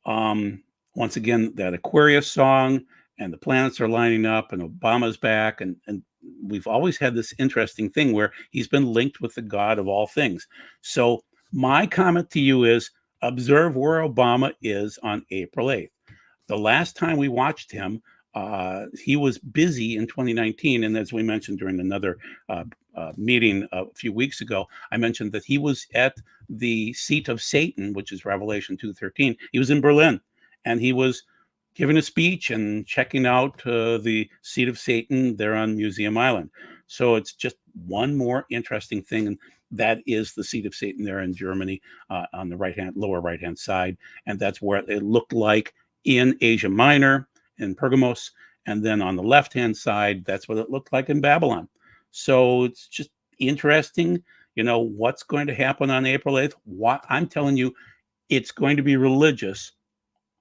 once again, that Aquarius song and the planets are lining up and Obama's back. And we've always had this interesting thing where he's been linked with the God of all things. So my comment to you is observe where Obama is on April 8th. The last time we watched him, he was busy in 2019. And as we mentioned during another meeting a few weeks ago, I mentioned that he was at the seat of Satan, which is Revelation 2:13. He was in Berlin and he was giving a speech and checking out the seat of Satan there on Museum Island. So it's just one more interesting thing. And that is the seat of Satan there in Germany on the lower right-hand side. And that's where it looked like in Asia Minor, in Pergamos. And then on the left-hand side, that's what it looked like in Babylon. So it's just interesting, what's going to happen on April 8th. I'm telling you, it's going to be religious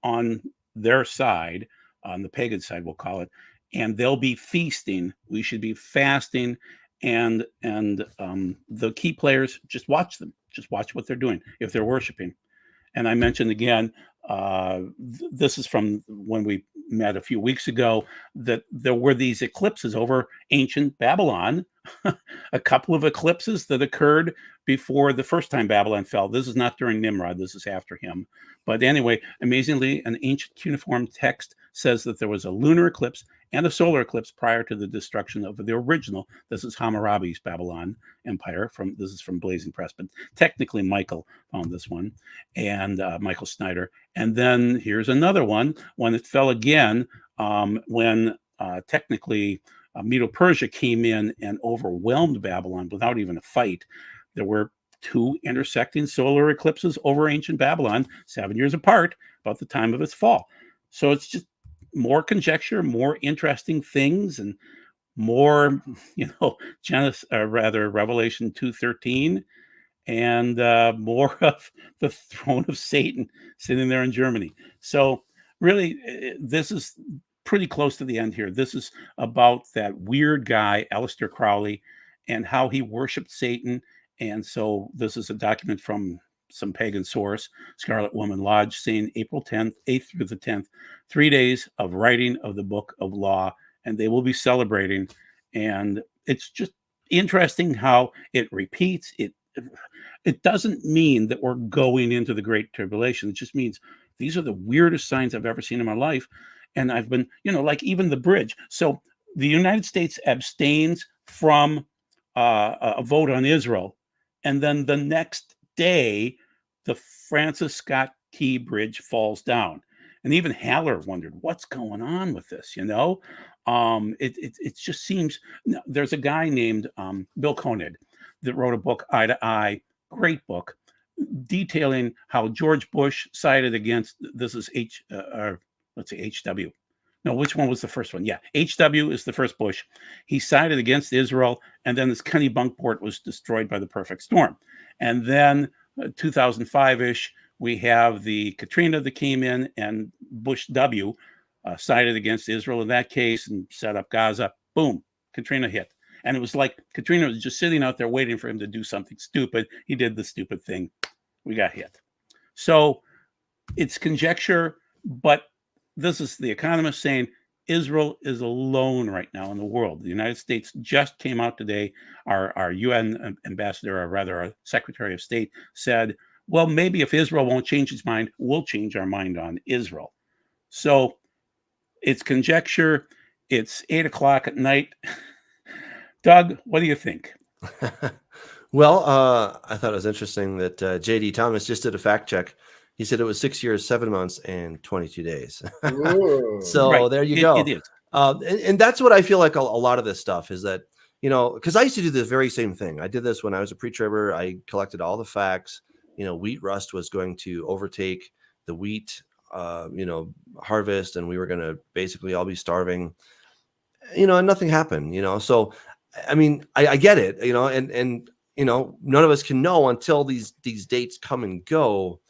on their side, on the pagan side, we'll call it, and they'll be feasting. We should be fasting, and the key players, just watch them. Just watch what they're doing if they're worshiping. And I mentioned again, this is from when we met a few weeks ago, that there were these eclipses over ancient Babylon, a couple of eclipses that occurred before the first time Babylon fell. This is not during Nimrod. This is after him. But anyway, amazingly, an ancient cuneiform text says that there was a lunar eclipse and a solar eclipse prior to the destruction of the original. This is Hammurabi's Babylon Empire. This is from Blazing Press, but technically Michael found this one, and Michael Snyder. And then here's another one when it fell again, when technically Medo-Persia came in and overwhelmed Babylon without even a fight. There were 2 intersecting solar eclipses over ancient Babylon, 7 years apart, about the time of its fall. So it's just more conjecture, more interesting things, and more, Revelation 2:13, and more of the throne of Satan sitting there in Germany. So really, this is pretty close to the end here. This is about that weird guy, Aleister Crowley, and how he worshipped Satan. And so this is a document from some pagan source, Scarlet Woman Lodge, saying April 10th, 8th through the 10th, 3 days of writing of the book of law, and they will be celebrating. And it's just interesting how it repeats. It doesn't mean that we're going into the Great Tribulation. It just means these are the weirdest signs I've ever seen in my life. And I've been, like even the bridge. So the United States abstains from a vote on Israel. And then the next day, the Francis Scott Key Bridge falls down. And even Haller wondered, what's going on with this? It just seems, there's a guy named Bill Koenig that wrote a book, Eye to Eye, great book, detailing how George Bush sided against, this is HW. No, which one was the first one? Yeah, HW is the first Bush. He sided against Israel, and then this Kennebunkport was destroyed by the perfect storm. And then 2005-ish, we have the Katrina that came in, and Bush W sided against Israel in that case and set up Gaza. Boom, Katrina hit. And it was like Katrina was just sitting out there waiting for him to do something stupid. He did the stupid thing. We got hit. So it's conjecture, but this is the Economist saying Israel is alone right now in the world. The United States just came out today. Our UN ambassador, or rather our Secretary of State, said, well, maybe if Israel won't change its mind, we'll change our mind on Israel. So it's conjecture. It's 8 o'clock at night. Doug, what do you think? Well, I thought it was interesting that JD Thomas just did a fact check. He said it was 6 years, 7 months, and 22 days. Ooh. So Right. there you go. It is. And that's what I feel like a lot of this stuff is that, because I used to do the very same thing. I did this when I was a pre-tribber. I collected all the facts. Wheat rust was going to overtake the wheat, harvest, and we were going to basically all be starving. And nothing happened. So, I mean, I get it. And none of us can know until these dates come and go.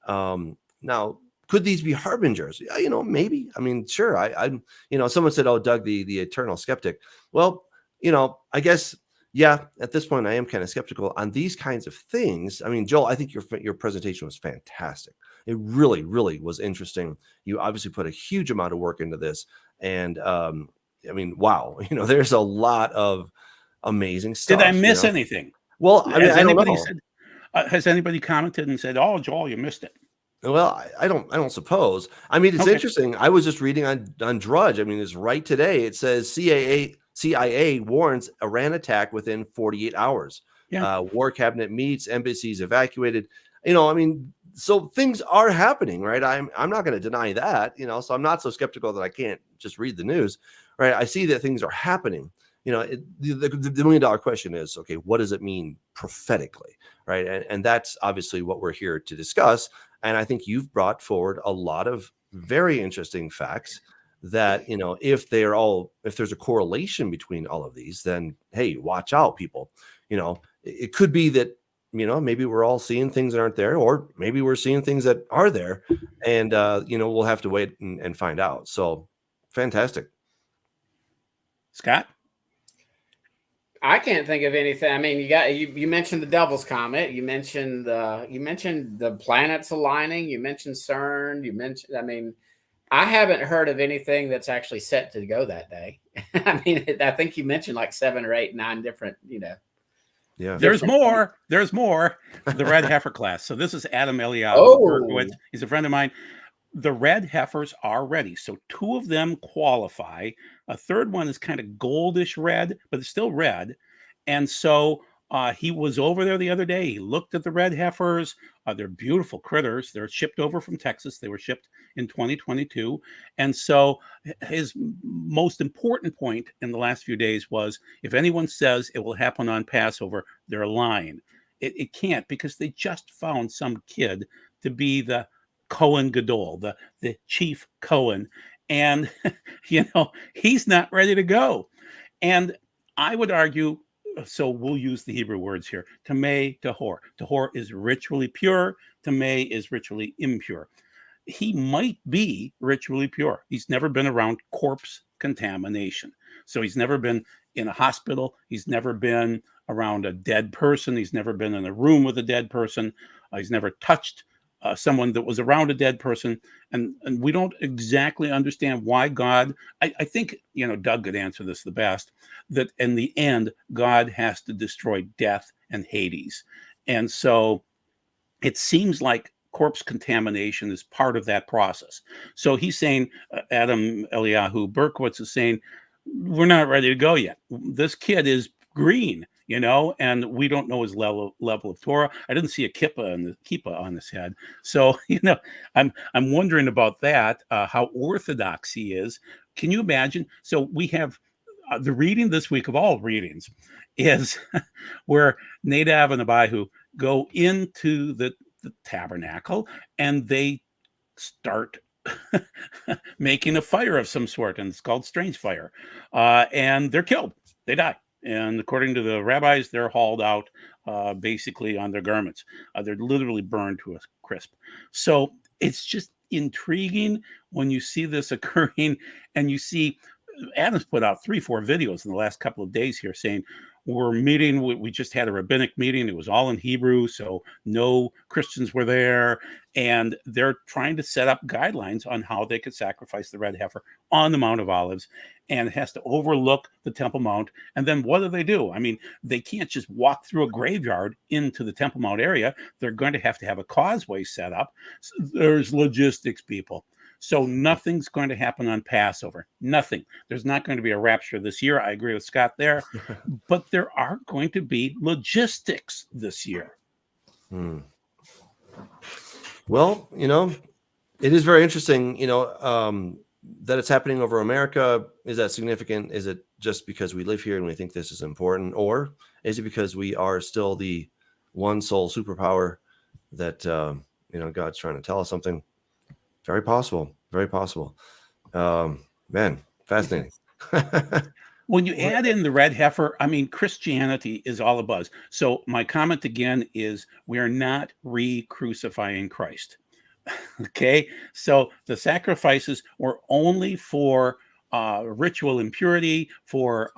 Now, could these be harbingers? Yeah, maybe. I mean, sure. I'm. Someone said, "Oh, Doug, the eternal skeptic." Well, I guess, yeah. At this point, I am kind of skeptical on these kinds of things. I mean, Joel, I think your presentation was fantastic. It really, really was interesting. You obviously put a huge amount of work into this, and I mean, wow. There's a lot of amazing stuff. Did I miss anything? Well, I mean, I don't know. Has anybody commented and said, "Oh, Joel, you missed it"? Well, I don't suppose. I mean, it's interesting. I was just reading on Drudge. I mean, it's right today. It says CIA warns Iran attack within 48 hours. Yeah. War cabinet meets, embassies evacuated. I mean, so things are happening, right? I'm not going to deny that. So I'm not so skeptical that I can't just read the news, right? I see that things are happening. The $1 million question is, okay, what does it mean prophetically, right? And that's obviously what we're here to discuss. And I think you've brought forward a lot of very interesting facts that, if there's a correlation between all of these, then, hey, watch out, people. It could be that, maybe we're all seeing things that aren't there, or maybe we're seeing things that are there. And, we'll have to wait and find out. So fantastic. Scott? I can't think of anything. I mean, you mentioned the Devil's Comet. You mentioned the planets aligning. You mentioned CERN. I mean, I haven't heard of anything that's actually set to go that day. I mean, I think you mentioned like 7 or 8, 9 different, Yeah. There's more. The red heifer class. So this is Adam Eliyahu. Oh. He's a friend of mine. The red heifers are ready. So 2 of them qualify. A third one is kind of goldish red, but it's still red. And so he was over there the other day. He looked at the red heifers. They're beautiful critters. They're shipped over from Texas. They were shipped in 2022. And so his most important point in the last few days was, if anyone says it will happen on Passover, they're lying. It can't, because they just found some kid to be the Cohen Gadol, the chief Cohen, and he's not ready to go. And I would argue, so we'll use the Hebrew words here: tameh, tahor. Tahor is ritually pure. Tameh is ritually impure. He might be ritually pure. He's never been around corpse contamination, so he's never been in a hospital. He's never been around a dead person. He's never been in a room with a dead person. He's never touched someone that was around a dead person, and we don't exactly understand why God. I think Doug could answer this the best. That in the end, God has to destroy death and Hades, and so it seems like corpse contamination is part of that process. So he's saying, Adam Eliyahu Berkowitz is saying, we're not ready to go yet. This kid is green, and we don't know his level of Torah. I didn't see a kippah on his head. So, I'm wondering about that, how orthodox he is. Can you imagine? So we have the reading this week of all readings is where Nadav and Abihu go into the tabernacle, and they start making a fire of some sort, and it's called strange fire. And they're killed. They die. And according to the rabbis, they're hauled out basically on their garments. They're literally burned to a crisp. So it's just intriguing when you see this occurring, and you see Adam's put out 3-4 videos in the last couple of days here saying, were meeting. We just had a rabbinic meeting. It was all in Hebrew, so no Christians were there. And they're trying to set up guidelines on how they could sacrifice the red heifer on the Mount of Olives. And it has to overlook the Temple Mount. And then what do? I mean, they can't just walk through a graveyard into the Temple Mount area. They're going to have a causeway set up. So there's logistics, people. So nothing's going to happen on Passover. Nothing. There's not going to be a rapture this year. I agree with Scott there. But there are going to be logistics this year. Well, it is very interesting, that it's happening over America. Is that significant? Is it just because we live here and we think this is important? Or is it because we are still the one sole superpower that, God's trying to tell us something? Very possible. Very possible. Man, fascinating. When you add in the red heifer, I mean, Christianity is all abuzz. So my comment again is we are not re-crucifying Christ. Okay, so the sacrifices were only for ritual impurity, for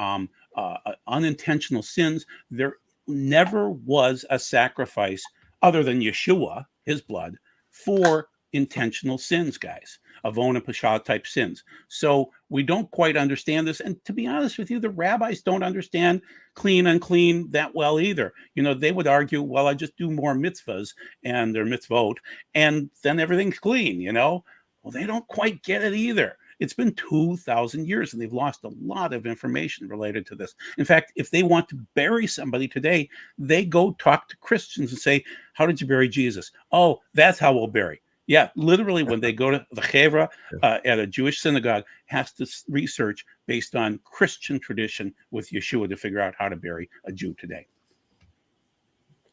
unintentional sins. There never was a sacrifice other than Yeshua, his blood, for intentional sins, guys, avon and pasha type sins. So we don't quite understand this. And to be honest with you, the rabbis don't understand clean, unclean that well either. They would argue, well, I just do more mitzvahs and their mitzvot, and then everything's clean, Well, they don't quite get it either. It's been 2,000 years and they've lost a lot of information related to this. In fact, if they want to bury somebody today, they go talk to Christians and say, how did you bury Jesus? Oh, that's how we'll bury. Yeah, literally, when they go to the chevra at a Jewish synagogue, has to research based on Christian tradition with Yeshua to figure out how to bury a Jew today.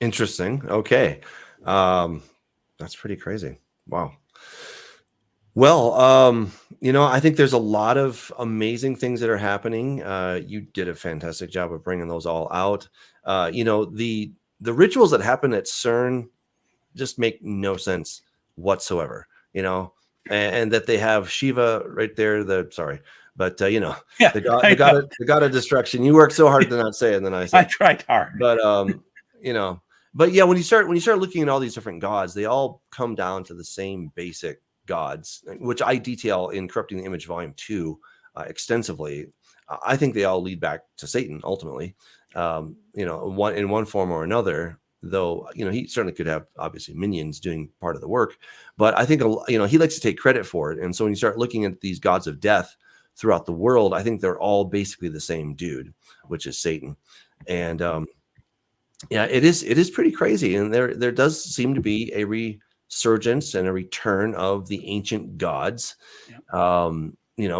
Interesting. Okay. That's pretty crazy. Wow. Well, I think there's a lot of amazing things that are happening. You did a fantastic job of bringing those all out. The rituals that happen at CERN just make no sense whatsoever, and that they have Shiva right there. They got a destruction. You worked so hard to not say it, and then I said I tried hard. But but yeah, when you start looking at all these different gods, they all come down to the same basic gods, which I detail in Corrupting the Image Volume 2 extensively. I think they all lead back to Satan ultimately, in one form or another. Though, he certainly could have obviously minions doing part of the work, but I think, he likes to take credit for it. And so when you start looking at these gods of death throughout the world, I think they're all basically the same dude, which is Satan. And it is pretty crazy. And there does seem to be a resurgence and a return of the ancient gods. Yep.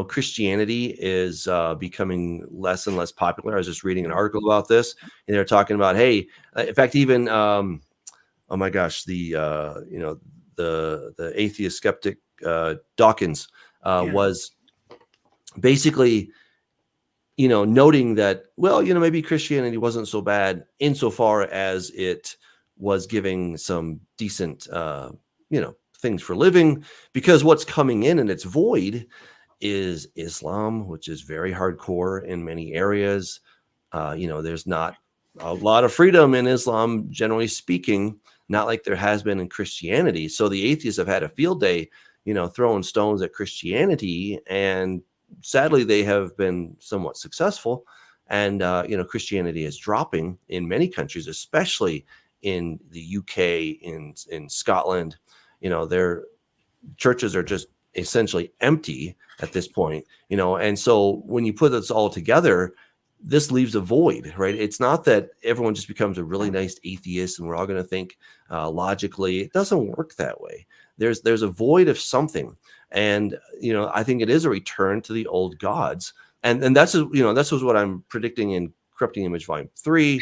Christianity is becoming less and less popular. I was just reading an article about this, and they're talking about, hey, in fact, even oh my gosh, the atheist skeptic Dawkins was basically, noting that, well, maybe Christianity wasn't so bad insofar as it was giving some decent, things for living, because what's coming in and its void is Islam, which is very hardcore in many areas. There's not a lot of freedom in Islam, generally speaking, not like there has been in Christianity. So the atheists have had a field day, throwing stones at Christianity, and sadly they have been somewhat successful. And Christianity is dropping in many countries, especially in the UK, in Scotland. Their churches are just essentially empty at this point, and so when you put this all together, this leaves a void, right? It's not that everyone just becomes a really nice atheist and we're all going to think logically. It doesn't work that way. There's a void of something, and I think it is a return to the old gods, and that's what I'm predicting in Corrupting Image Volume 3,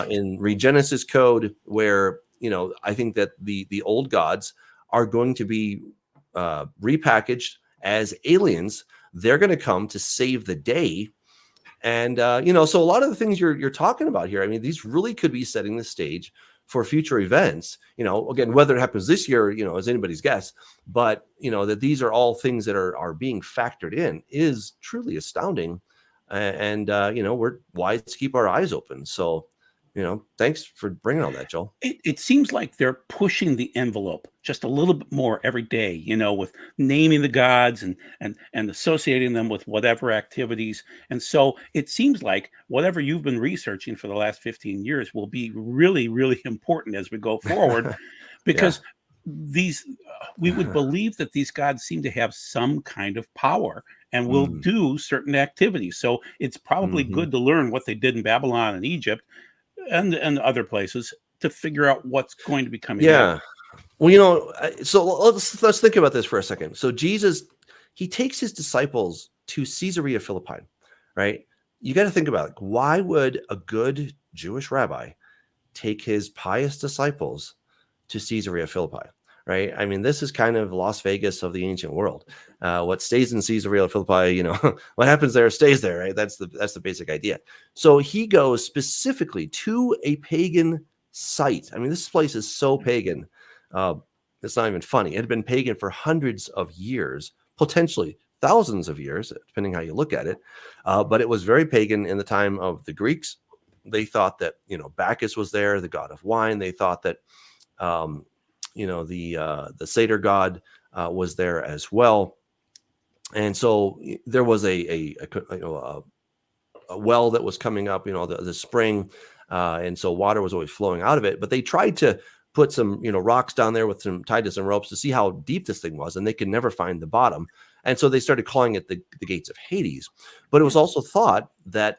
in Regenesis Code, where I think that the old gods are going to be repackaged as aliens. They're going to come to save the day. And so a lot of the things you're talking about here, I mean, these really could be setting the stage for future events. Again, whether it happens this year, is anybody's guess, but that these are all things that are being factored in is truly astounding. and we're wise to keep our eyes open. So, thanks for bringing all that, Joel. It seems like they're pushing the envelope just a little bit more every day, with naming the gods and associating them with whatever activities. And so it seems like whatever you've been researching for the last 15 years will be really, really important as we go forward, because these we would believe that these gods seem to have some kind of power and will do certain activities. So it's probably good to learn what they did in Babylon and Egypt and other places to figure out what's going to be coming Yeah. next. Well, so let's think about this for a second. So Jesus, he takes his disciples to Caesarea Philippi, right? You got to think about it. Why would a good Jewish rabbi take his pious disciples to Caesarea Philippi, right? I mean, this is kind of Las Vegas of the ancient world. What stays in Caesarea Philippi, what happens there stays there, right? That's the basic idea. So he goes specifically to a pagan site. I mean, this place is so pagan. It's not even funny. It had been pagan for hundreds of years, potentially thousands of years, depending how you look at it. But it was very pagan in the time of the Greeks. They thought that, Bacchus was there, the god of wine. They thought that, the satyr god was there as well. And so there was a well that was coming up, the spring. And so water was always flowing out of it. But they tried to put some, rocks down there with tied to some ropes to see how deep this thing was. And they could never find the bottom. And so they started calling it the gates of Hades. But it was also thought that,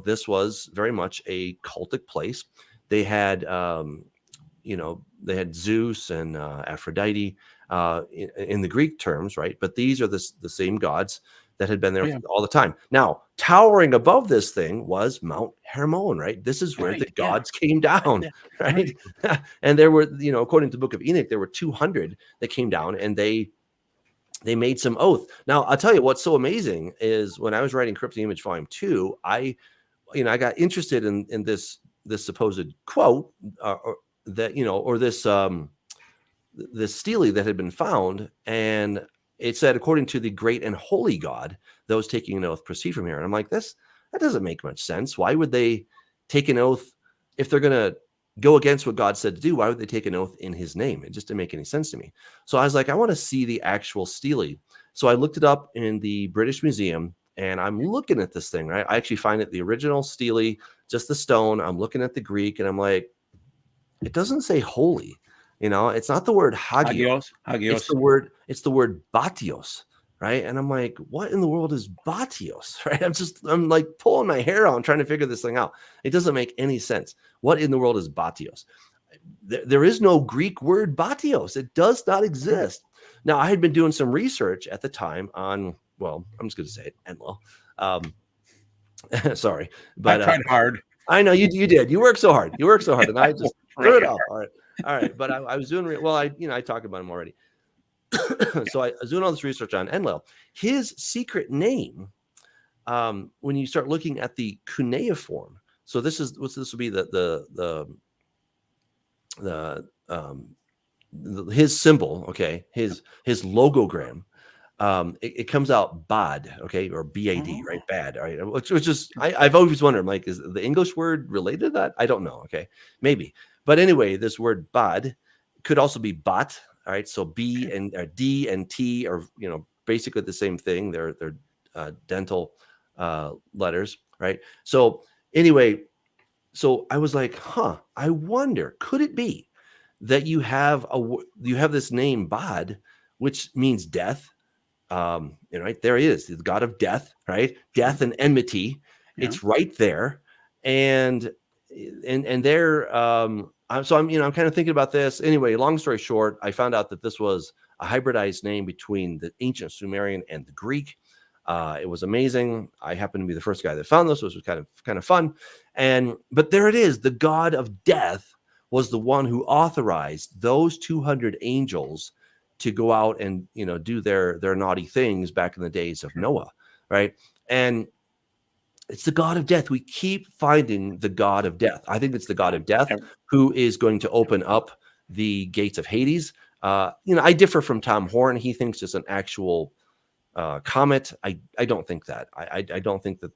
this was very much a cultic place. They had, they had Zeus and Aphrodite in the Greek terms, right? But these are the same gods that had been there all the time. Now, towering above this thing was Mount Hermon, right? This is where the gods came down, right? And there were, according to the Book of Enoch, there were 200 that came down, and they made some oath. Now, I'll tell you what's so amazing is when I was writing Cryptic Image Volume 2, I got interested in this supposed quote that, or this stele that had been found, and it said, according to the great and holy God, those taking an oath proceed from here. And I'm like, that doesn't make much sense. Why would they take an oath if they're going to go against what God said to do? Why would they take an oath in his name? It just didn't make any sense to me. So I was like, I want to see the actual stele. So I looked it up in the British Museum, and I'm looking at this thing, right? I actually find it the original stele, just the stone. I'm looking at the Greek, and I'm like, it doesn't say holy. It's not the word hagios. Hagios. It's the word batios, right? And I'm like, what in the world is batios, right? I'm like pulling my hair out, trying to figure this thing out. It doesn't make any sense. What in the world is batios? There is no Greek word batios. It does not exist. Now, I had been doing some research at the time on, well, I'm just going to say it, Enlil. Sorry, but I tried hard. I know you did. You worked so hard. And I just threw it off. All right. But I was doing, I talked about him already. So I was doing all this research on Enlil. His secret name, when you start looking at the cuneiform, so this will be his symbol, okay, his logogram. It comes out bad, okay, or BAD, right? Bad, all right. Which is I've always wondered, like, is the English word related to that? I don't know, okay, maybe. But anyway, this word bad could also be bat, all right. So B and D and T are basically the same thing. They're dental letters, right? So anyway, so I was like, I wonder, could it be that you have this name Bad, which means death? Right there he is, the god of death, right? Death and enmity. Yeah. It's right there, and there. So I'm kind of thinking about this. Anyway, long story short, I found out that this was a hybridized name between the ancient Sumerian and the Greek. It was amazing. I happened to be the first guy that found this, which was kind of fun. But there it is. The god of death was the one who authorized those 200 angels to go out and do their naughty things back in the days of Noah, right? And it's the god of death. We keep finding the god of death. I think it's the god of death who is going to open up the gates of Hades. I differ from Tom Horn. He thinks it's an actual comet. I don't think that. I don't think that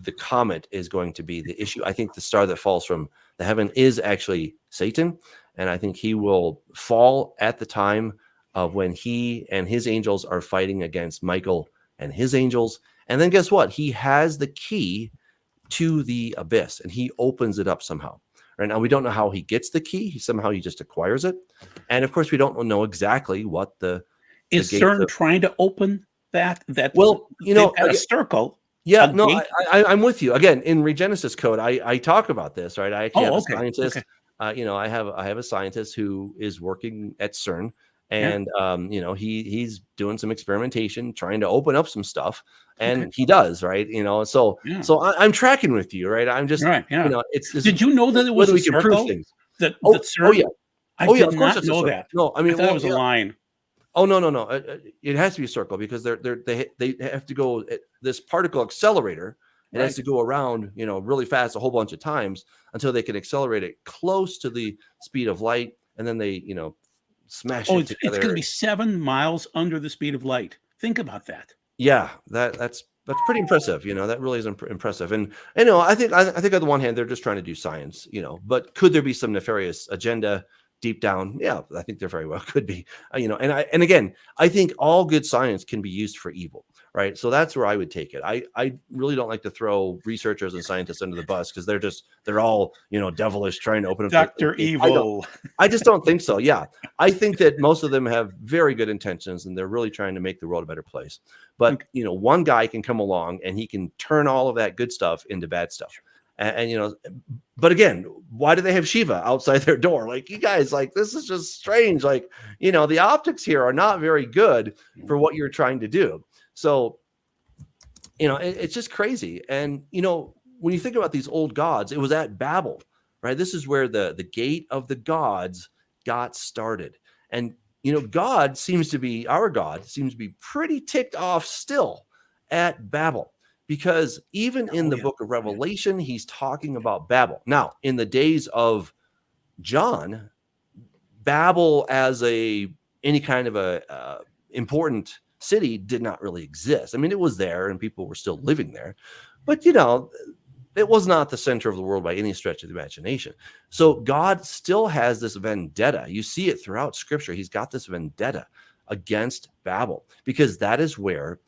the comet is going to be the issue. I think the star that falls from the heaven is actually Satan, and I think he will fall at the time of when he and his angels are fighting against Michael and his angels. And then guess what? He has the key to the abyss, and he opens it up somehow. Right now, we don't know how he gets the key. He just acquires it, and of course, we don't know exactly what the Is gates CERN of. trying to open that? Well, They've got a circle. yeah, A no, gate? I'm with you. Again, in Regenesis code, I talk about this, right? I actually have Oh, a okay. scientist. Okay. I have a scientist who is working at CERN, Yeah. and he's doing some experimentation, trying to open up some stuff, and Okay. he does, right? So Yeah. I'm tracking with you, right? I'm just, Right. Yeah. it's Did you know that it was whether a we can prove circle? things. That Oh CERN? yeah, I oh yeah. did Of course, not it's a know circle. that. No, I I mean, thought it well, was a yeah. line. Oh no. It has to be a circle because they have to go this particle accelerator. It has Right. to go around, really fast a whole bunch of times until they can accelerate it close to the speed of light, and then they, smash Oh, it it's going to together. be 7 miles under the speed of light. Think about that. Yeah, that's pretty impressive. That really is impressive. And I think on the one hand they're just trying to do science, but could there be some nefarious agenda deep down? Yeah, I think there very well could be. And again, I think all good science can be used for evil, right? So that's where I would take it. I really don't like to throw researchers and scientists under the bus because they're all devilish trying to open up Dr. Evil. I just don't think so. Yeah. I think that most of them have very good intentions and they're really trying to make the world a better place. But, one guy can come along and he can turn all of that good stuff into bad stuff. And but again, why do they have Shiva outside their door? Like, you guys, like, this is just strange. Like, the optics here are not very good for what you're trying to do. So, it's just crazy. And, when you think about these old gods, it was at Babel, right? This is where the gate of the gods got started. And, our God seems to be pretty ticked off still at Babel, because even in the book of Revelation, he's talking about Babel. Now, in the days of John, Babel as any kind of a important city did not really exist. I mean, it was there and people were still living there, but it was not the center of the world by any stretch of the imagination. So God still has this vendetta. You see it throughout Scripture. He's got this vendetta against Babel, because that is where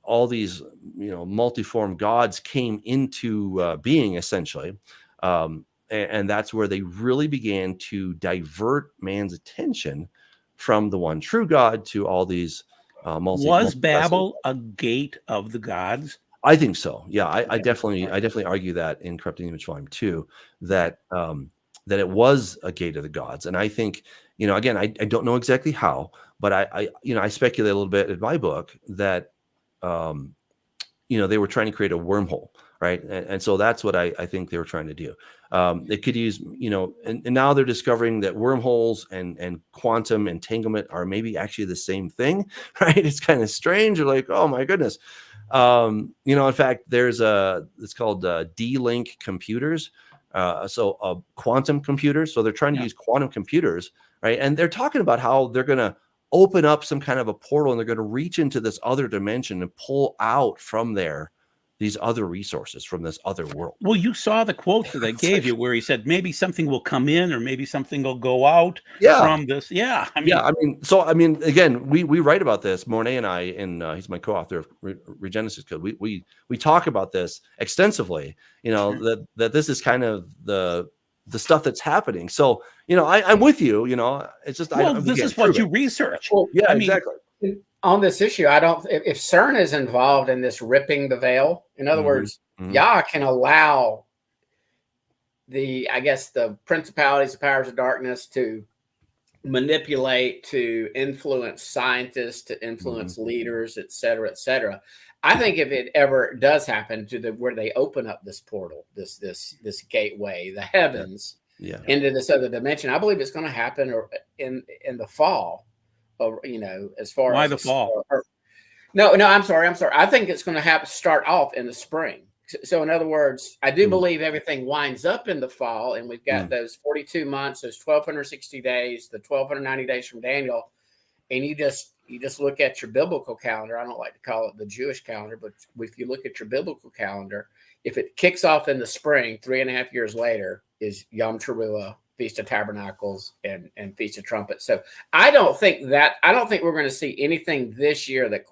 all these multiform gods came into being, essentially, and that's where they really began to divert man's attention from the one true God to all these. Was Babel a gate of the gods? I think so. Yeah, I definitely argue that in Corrupting Image Volume 2 that it was a gate of the gods. And I think, again, I don't know exactly how, but I speculate a little bit in my book that they were trying to create a wormhole, right? And so that's what I think they were trying to do. They could use, and now they're discovering that wormholes and quantum entanglement are maybe actually the same thing, right? It's kind of strange. You're like, oh my goodness. In fact, it's called D-Link computers. So quantum computers. So they're trying to use quantum computers, right? And they're talking about how they're going to open up some kind of a portal and they're going to reach into this other dimension and pull out from there these other resources from this other world. Well, you saw the quote that I gave you where he said maybe something will come in or maybe something will go out from this. Yeah. Again, we write about this, Mornay and I, and he's my co-author of Regenesis Code. We talk about this extensively, that this is kind of the stuff that's happening. So, I'm with you, it's just, this is what you research. Well, yeah, exactly. On this issue, if CERN is involved in this ripping the veil, in other words, Yah can allow the principalities, the powers of darkness to manipulate, to influence scientists, to influence leaders, et cetera, et cetera. I think if it ever does happen where they open up this portal, this gateway, the heavens, into this other dimension, I believe it's going to happen in the fall. As far why as the fall? No, I'm sorry. I think it's going to start off in the spring. So in other words, I do believe everything winds up in the fall, and we've got those 42 months, those 1,260 days, the 1,290 days from Daniel, and you just look at your biblical calendar. I don't like to call it the Jewish calendar, but if you look at your biblical calendar, if it kicks off in the spring, 3.5 years later is Yom Teruah, Feast of Tabernacles, and Feast of Trumpets. So I don't think we're going to see anything this year that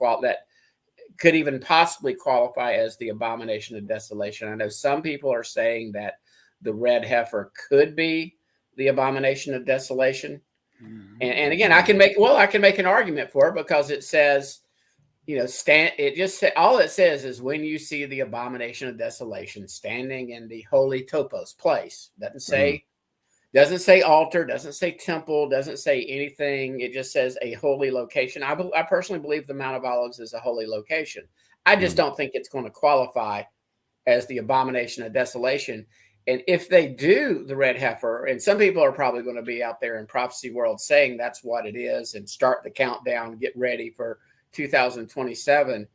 could even possibly qualify as the abomination of desolation. I know some people are saying that the red heifer could be the abomination of desolation. And again, I can make an argument for it, because it says, all it says is, when you see the abomination of desolation standing in the holy topos place. Doesn't say altar, doesn't say temple, doesn't say anything. It just says a holy location. I personally believe the Mount of Olives is a holy location. I just don't think it's going to qualify as the abomination of desolation. And if they do the red heifer, and some people are probably going to be out there in prophecy world saying that's what it is, and start the countdown, get ready for 2027.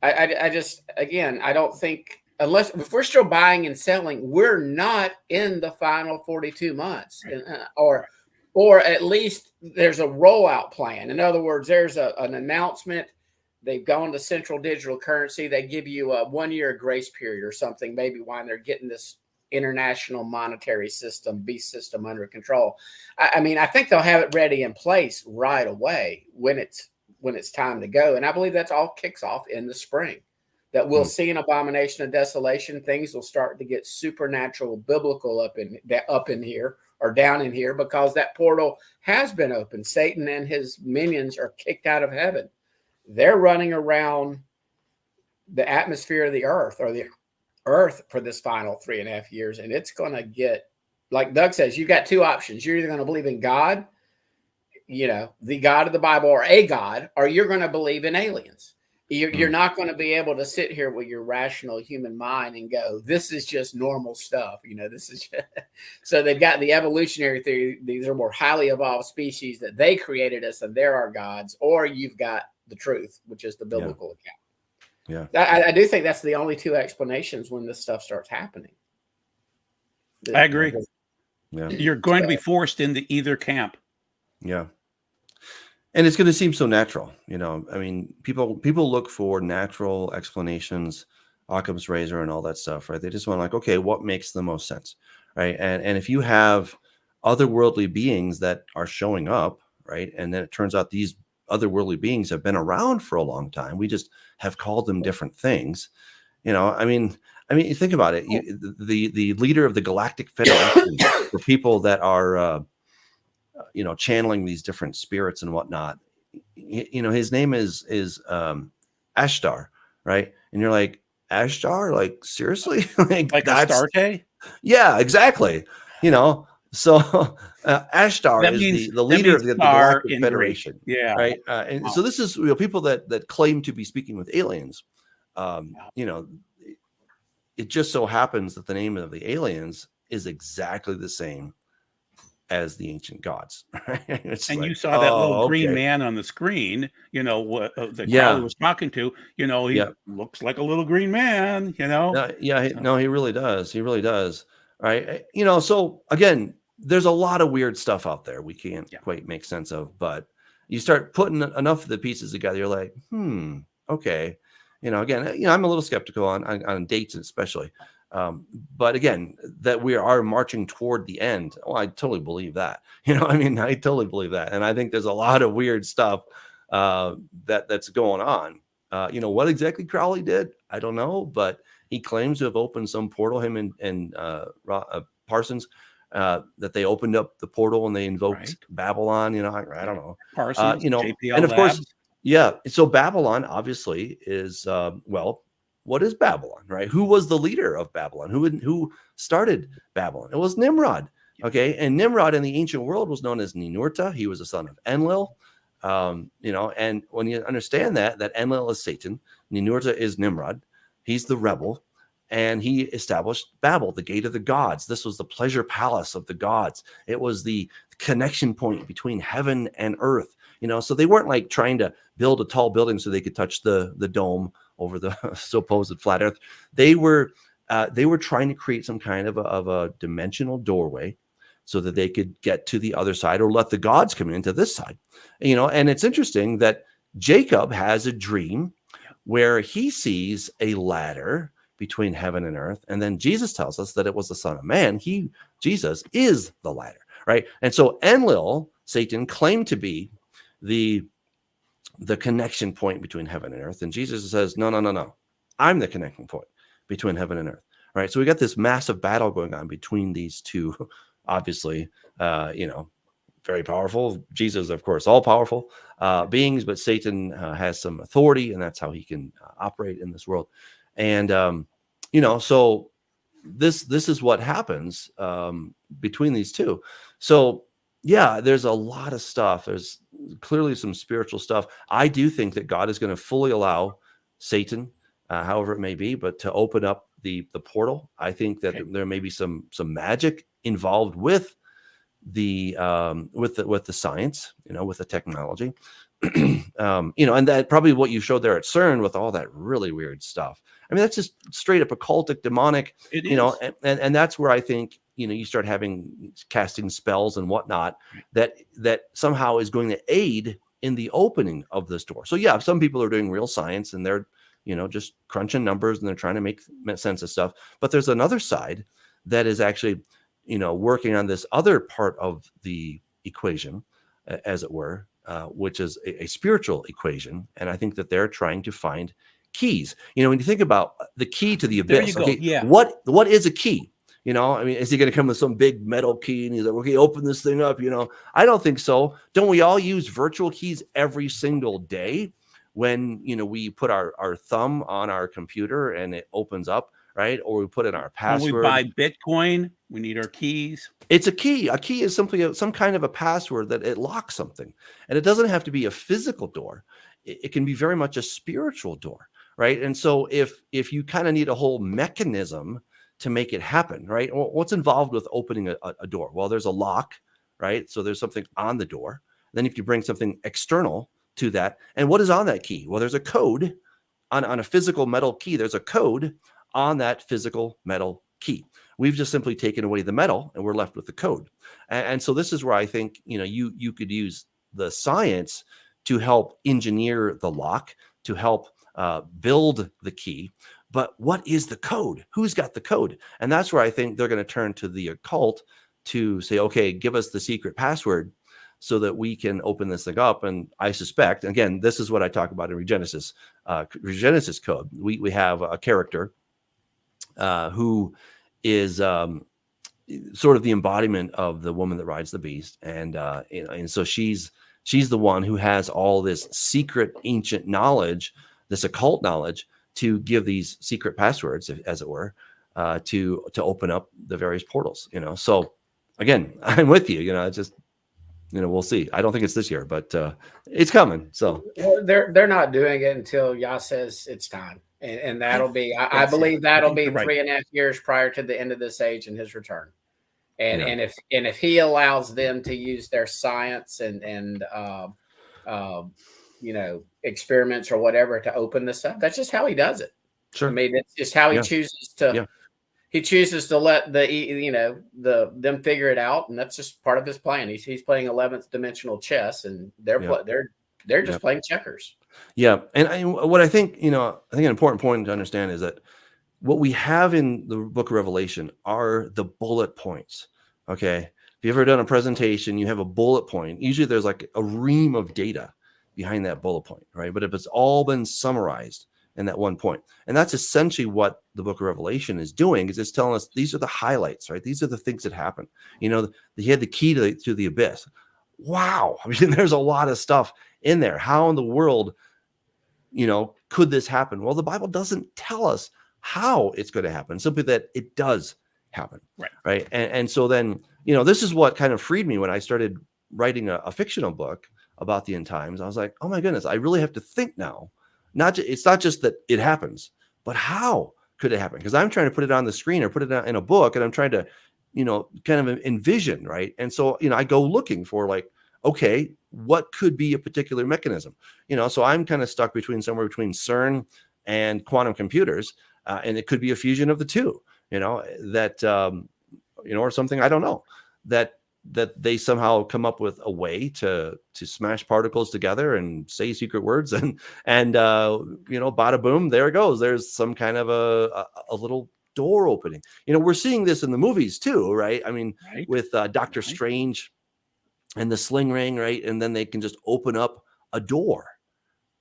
I don't think, if we're still buying and selling, we're not in the final 42 months, or at least there's a rollout plan. In other words, there's an announcement. They've gone to central digital currency. They give you a 1-year grace period or something, maybe while they're getting this international monetary beast system under control. I think they'll have it ready in place right away when it's time to go. And I believe that's all kicks off in the spring, that we'll see an abomination of desolation. Things will start to get supernatural, biblical up in here, or down in here, because that portal has been opened. Satan and his minions are kicked out of heaven. They're running around the atmosphere of the earth, or the earth, for this final 3.5 years. And it's going to get, like Doug says, you've got two options. You're either going to believe in God, the God of the Bible, or a God, or you're going to believe in aliens. You're not going to be able to sit here with your rational human mind and go, this is just normal stuff. This is just... So they've got the evolutionary theory. These are more highly evolved species that they created us and they're our gods. Or you've got the truth, which is the biblical account. Yeah. I do think that's the only two explanations when this stuff starts happening. I agree. Yeah. You're going to be forced into either camp. Yeah. And it's going to seem so natural. People look for natural explanations, Occam's razor and all that stuff, right? They just want, like, okay, what makes the most sense, right? And if you have otherworldly beings that are showing up, right? And then it turns out these otherworldly beings have been around for a long time. We just have called them different things. You think about it. The leader of the Galactic Federation for people that are, channeling these different spirits and whatnot. His name is Ashtar, right? And you're like, Ashtar? Like, seriously? like Astarte? Yeah, exactly. So Ashtar is the leader of the Galactic Federation. Greek. Yeah. Right. So this is people that claim to be speaking with aliens. It just so happens that the name of the aliens is exactly the same as the ancient gods. Right? And you saw that little green man on the screen, what that Crowley was talking to, he looks like a little green man, he really does. He really does. Right. So again, there's a lot of weird stuff out there we can't quite make sense of, but you start putting enough of the pieces together, you're like, okay. Again, I'm a little skeptical on dates especially. But again, that we are marching toward the end. Oh, I totally believe that. I totally believe that. And I think there's a lot of weird stuff that's going on. What exactly Crowley did, I don't know, but he claims to have opened some portal, him and Parsons, that they opened up the portal and they invoked Babylon. I don't know. Parsons, JPL and of Labs. course, yeah. So Babylon obviously is, what is Babylon, right? Who was the leader of Babylon? Who started Babylon? It was Nimrod. Okay. And Nimrod in the ancient world was known as Ninurta. He was a son of Enlil. And when you understand that Enlil is Satan, Ninurta is Nimrod. He's the rebel. And he established Babel, the gate of the gods. This was the pleasure palace of the gods. It was the connection point between heaven and earth. So they weren't like trying to build a tall building so they could touch the dome over the supposed flat earth. They were trying to create some kind of a dimensional doorway so that they could get to the other side or let the gods come into this side. And it's interesting that Jacob has a dream where he sees a ladder between heaven and earth. And then Jesus tells us that it was the Son of Man. Jesus is the ladder, right? And so Enlil, Satan, claimed to be the connection point between heaven and earth. And Jesus says, no. I'm the connecting point between heaven and earth. All right. So we got this massive battle going on between these two, obviously, very powerful. Jesus, of course, all powerful beings, but Satan has some authority, and that's how he can operate in this world. And, so this is what happens between these two. So, yeah, there's a lot of stuff. There's clearly some spiritual stuff. I do think that God is going to fully allow Satan, however it may be, but to open up the portal. I think that there may be some magic involved with the science, with the technology, and that probably what you showed there at CERN with all that really weird stuff. I mean, that's just straight up occultic, demonic, and that's where I think, you start having casting spells and whatnot that somehow is going to aid in the opening of this door. So yeah, some people are doing real science and they're, just crunching numbers and they're trying to make sense of stuff. But there's another side that is actually, working on this other part of the equation, as it were, which is a spiritual equation. And I think that they're trying to find keys. When you think about the key to the abyss, There you go. Yeah. What is a key? Is he going to come with some big metal key and he's like, okay, open this thing up? I don't think so. Don't we all use virtual keys every single day when, we put our thumb on our computer and it opens up, right? Or we put in our password. When we buy Bitcoin, we need our keys. It's a key. A key is simply some kind of a password that it locks something. And it doesn't have to be a physical door. It can be very much a spiritual door, right? And so if you kind of need a whole mechanism to make it happen, right? What's involved with opening a door? Well, there's a lock, right? So there's something on the door. Then if you bring something external to that, and what is on that key? Well, there's a code on a physical metal key. There's a code on that physical metal key. We've just simply taken away the metal and we're left with the code. And so this is where I think, you could use the science to help engineer the lock, to help build the key. But what is the code? Who's got the code? And that's where I think they're going to turn to the occult to say, okay, give us the secret password so that we can open this thing up. And I suspect, again, this is what I talk about in Regenesis code. We have a character who is sort of the embodiment of the woman that rides the beast. And, and so she's the one who has all this secret ancient knowledge, this occult knowledge, to give these secret passwords, as it were, to open up the various portals, So again, I'm with you, it's just, we'll see. I don't think it's this year, but it's coming. So they're not doing it until Yah says it's time. And that'll be, I believe that'll be 3.5 years prior to the end of this age and his return. And if he allows them to use their science and experiments or whatever to open this up, that's just how he does it. Sure. I mean, it's just how he chooses to. Yeah. He chooses to let them figure it out, and that's just part of his plan. He's playing 11th dimensional chess, and they're just playing checkers. Yeah, and what I think an important point to understand is that what we have in the Book of Revelation are the bullet points. Okay, if you've ever done a presentation, you have a bullet point. Usually, there's like a ream of data behind that bullet point, right? But if it's all been summarized in that one point, and that's essentially what the Book of Revelation is doing, is it's telling us these are the highlights, right? These are the things that happen. He had the key to the abyss. Wow, I mean, there's a lot of stuff in there. How in the world, could this happen? Well, the Bible doesn't tell us how it's going to happen, simply that it does happen, right? And so then, this is what kind of freed me when I started writing a fictional book about the end times. I was like, oh my goodness, I really have to think now. It's not just that it happens, but how could it happen? Because I'm trying to put it on the screen or put it in a book, and I'm trying to, kind of envision, right? And so, I go looking for like, okay, what could be a particular mechanism? So I'm kind of stuck somewhere between CERN and quantum computers, and it could be a fusion of the two, or something, I don't know, that that they somehow come up with a way to smash particles together and say secret words, and bada boom, there it goes. There's some kind of a little door opening. We're seeing this in the movies too, right? I mean, Right. with Doctor Strange and the sling ring, right? And then they can just open up a door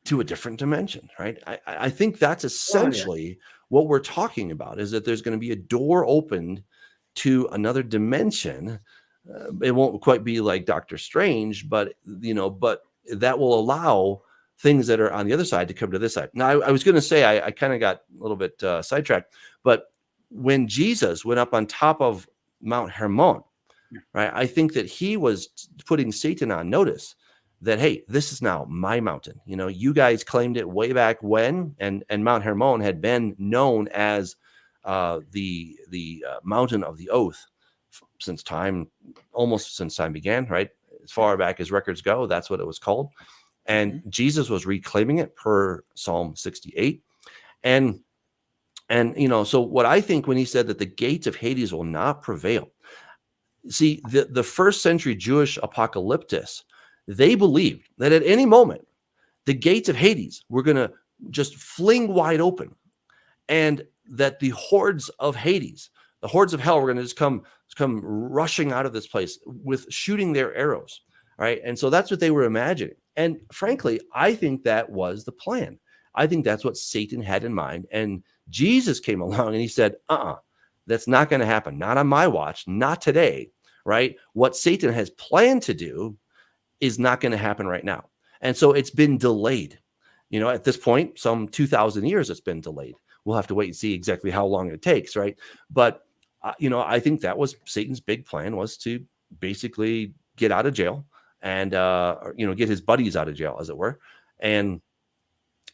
to a different dimension, right? I think that's essentially what we're talking about, is that there's going to be a door opened to another dimension. It won't quite be like Doctor Strange, but that will allow things that are on the other side to come to this side. Now, I was going to say, I kind of got a little bit sidetracked, but when Jesus went up on top of Mount Hermon, right, I think that he was putting Satan on notice that, hey, this is now my mountain. You guys claimed it way back when, and Mount Hermon had been known as the mountain of the oath almost since time began, right? As far back as records go, that's what it was called. And Jesus was reclaiming it per Psalm 68. And so what I think when he said that the gates of Hades will not prevail, see, the first century Jewish apocalyptists, they believed that at any moment, the gates of Hades were going to just fling wide open, and that the hordes of Hades, the hordes of hell, were going to just come rushing out of this place with shooting their arrows, right? And so that's what they were imagining. And frankly, I think that was the plan. I think that's what Satan had in mind. And Jesus came along and he said, that's not going to happen. Not on my watch, not today, right? What Satan has planned to do is not going to happen right now. And so it's been delayed. At this point, some 2,000 years it's been delayed. We'll have to wait and see exactly how long it takes, right? But, I think that was Satan's big plan, was to basically get out of jail and, get his buddies out of jail, as it were, and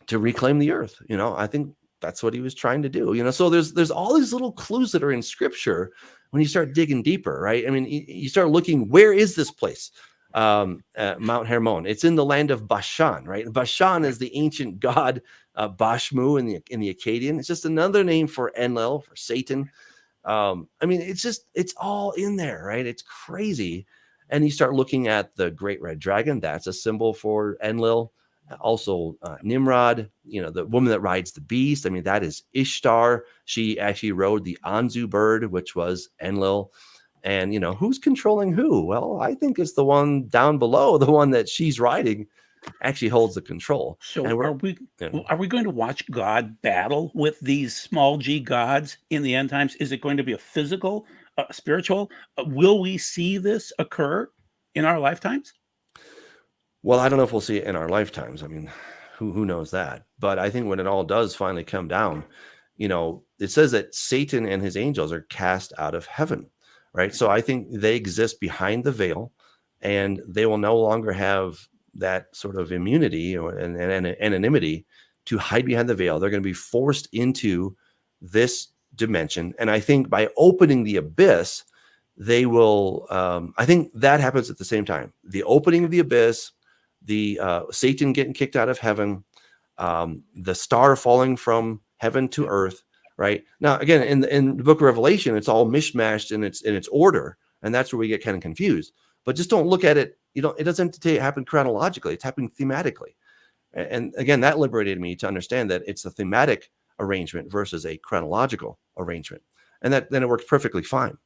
to reclaim the earth. I think that's what he was trying to do. So there's all these little clues that are in scripture when you start digging deeper, right? I mean, you start looking, where is this place? Mount Hermon. It's in the land of Bashan, right? Bashan is the ancient god Bashmu in the Akkadian. It's just another name for Enlil, for Satan. I mean, it's all in there, right? It's crazy. And you start looking at the great red dragon. That's a symbol for Enlil. Also, Nimrod, the woman that rides the beast. I mean, that is Ishtar. She actually rode the Anzu bird, which was Enlil. And, who's controlling who? Well, I think it's the one down below, the one that she's riding, actually holds the control. So and are we going to watch God battle with these small g gods in the end times? Is it going to be a physical, spiritual? Will we see this occur in our lifetimes? Well, I don't know if we'll see it in our lifetimes. I mean, who knows that? But I think when it all does finally come down, it says that Satan and his angels are cast out of heaven. Right. So I think they exist behind the veil, and they will no longer have that sort of immunity or anonymity to hide behind the veil. They're going to be forced into this dimension. And I think by opening the abyss, they will, I think that happens at the same time. The opening of the abyss, the Satan getting kicked out of heaven, the star falling from heaven to earth. Right now, again, in the book of Revelation, it's all mishmashed in its order, and that's where we get kind of confused. But just don't look at it. It doesn't happen chronologically; it's happening thematically. And again, that liberated me to understand that it's a thematic arrangement versus a chronological arrangement, and then it works perfectly fine.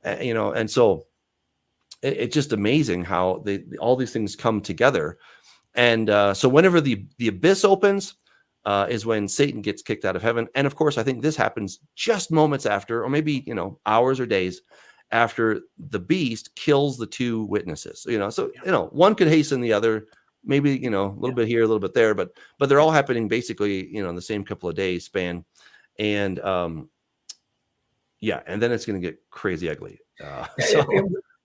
And so it's just amazing how all these things come together. And so whenever the abyss opens, is when Satan gets kicked out of heaven. And of course, I think this happens just moments after, or maybe, hours or days after the beast kills the two witnesses. So, one could hasten the other, maybe, a little bit here, a little bit there, but they're all happening basically, in the same couple of days span. And and then it's going to get crazy ugly.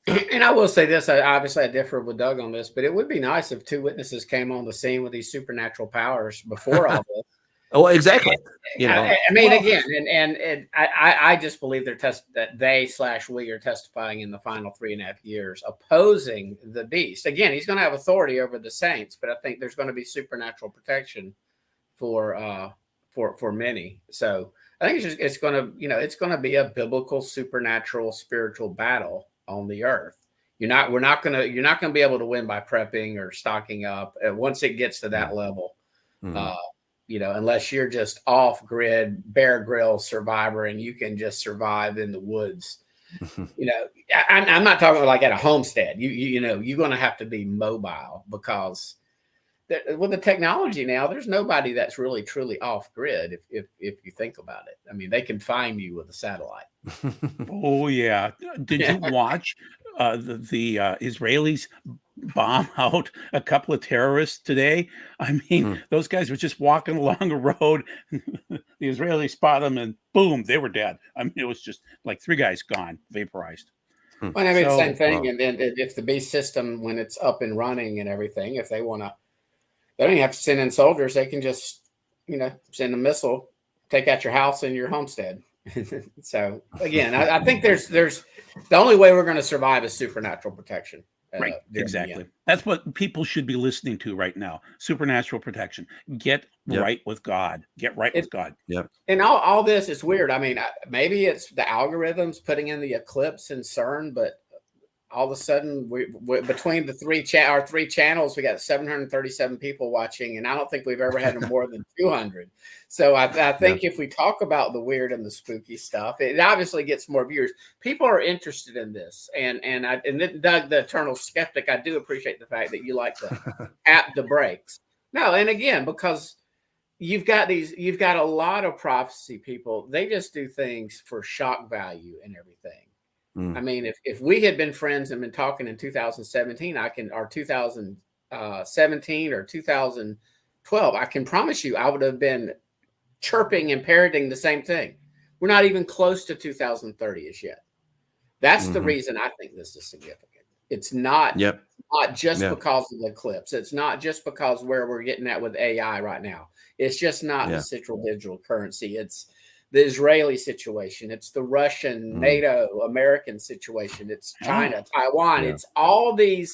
And I will say this, obviously I differ with Doug on this, but it would be nice if two witnesses came on the scene with these supernatural powers before all this. Oh, exactly. I mean, again, and I just believe that they/we are testifying in the final 3.5 years opposing the beast. Again, he's going to have authority over the saints, but I think there's going to be supernatural protection for many. So I think it's going to be a biblical, supernatural, spiritual battle on the earth. You're not gonna be able to win by prepping or stocking up. Once it gets to that level, Mhm. unless you're just off grid, Bear Grylls survivor, and you can just survive in the woods. I'm not talking like at a homestead. You're going to have to be mobile because with the technology now, there's nobody that's really truly off grid. If you think about it, I mean, they can find you with a satellite. Oh yeah. Did you watch the Israelis bomb out a couple of terrorists today? I mean, Hmm. those guys were just walking along a road. The Israelis spot them, and boom, they were dead. I mean, it was just like 3 guys gone, vaporized. Hmm. Well, I mean, same So thing. Wow. And then if the beast system, when it's up and running and everything, if they want to, they don't even have to send in soldiers. They can just, send a missile, take out your house and your homestead. So again, I think there's the only way we're going to survive is supernatural protection. right, during the exactly. end. That's what people should be listening to right now. Supernatural protection. Get Yep. right with God. Get right with God. Yep. And all this is weird. I mean, maybe it's the algorithms putting in the Eclipse and CERN, but all of a sudden, we between our 3 channels, we got 737 people watching, and I don't think we've ever had more than 200. So I think if we talk about the weird and the spooky stuff, it obviously gets more viewers. People are interested in this, and then Doug, the eternal skeptic, I do appreciate the fact that you like to tap the brakes. No, and again, because you've got a lot of prophecy people. They just do things for shock value and everything. I mean, if we had been friends and been talking in 2017, or 2017 or 2012, I can promise you I would have been chirping and parroting the same thing. We're not even close to 2030 as yet. That's the reason I think this is significant. It's not just because of the eclipse. It's not just because where we're getting at with AI right now. It's just not the central digital currency. It's the Israeli situation. It's the Russian, NATO, American situation. It's China, Taiwan. It's all the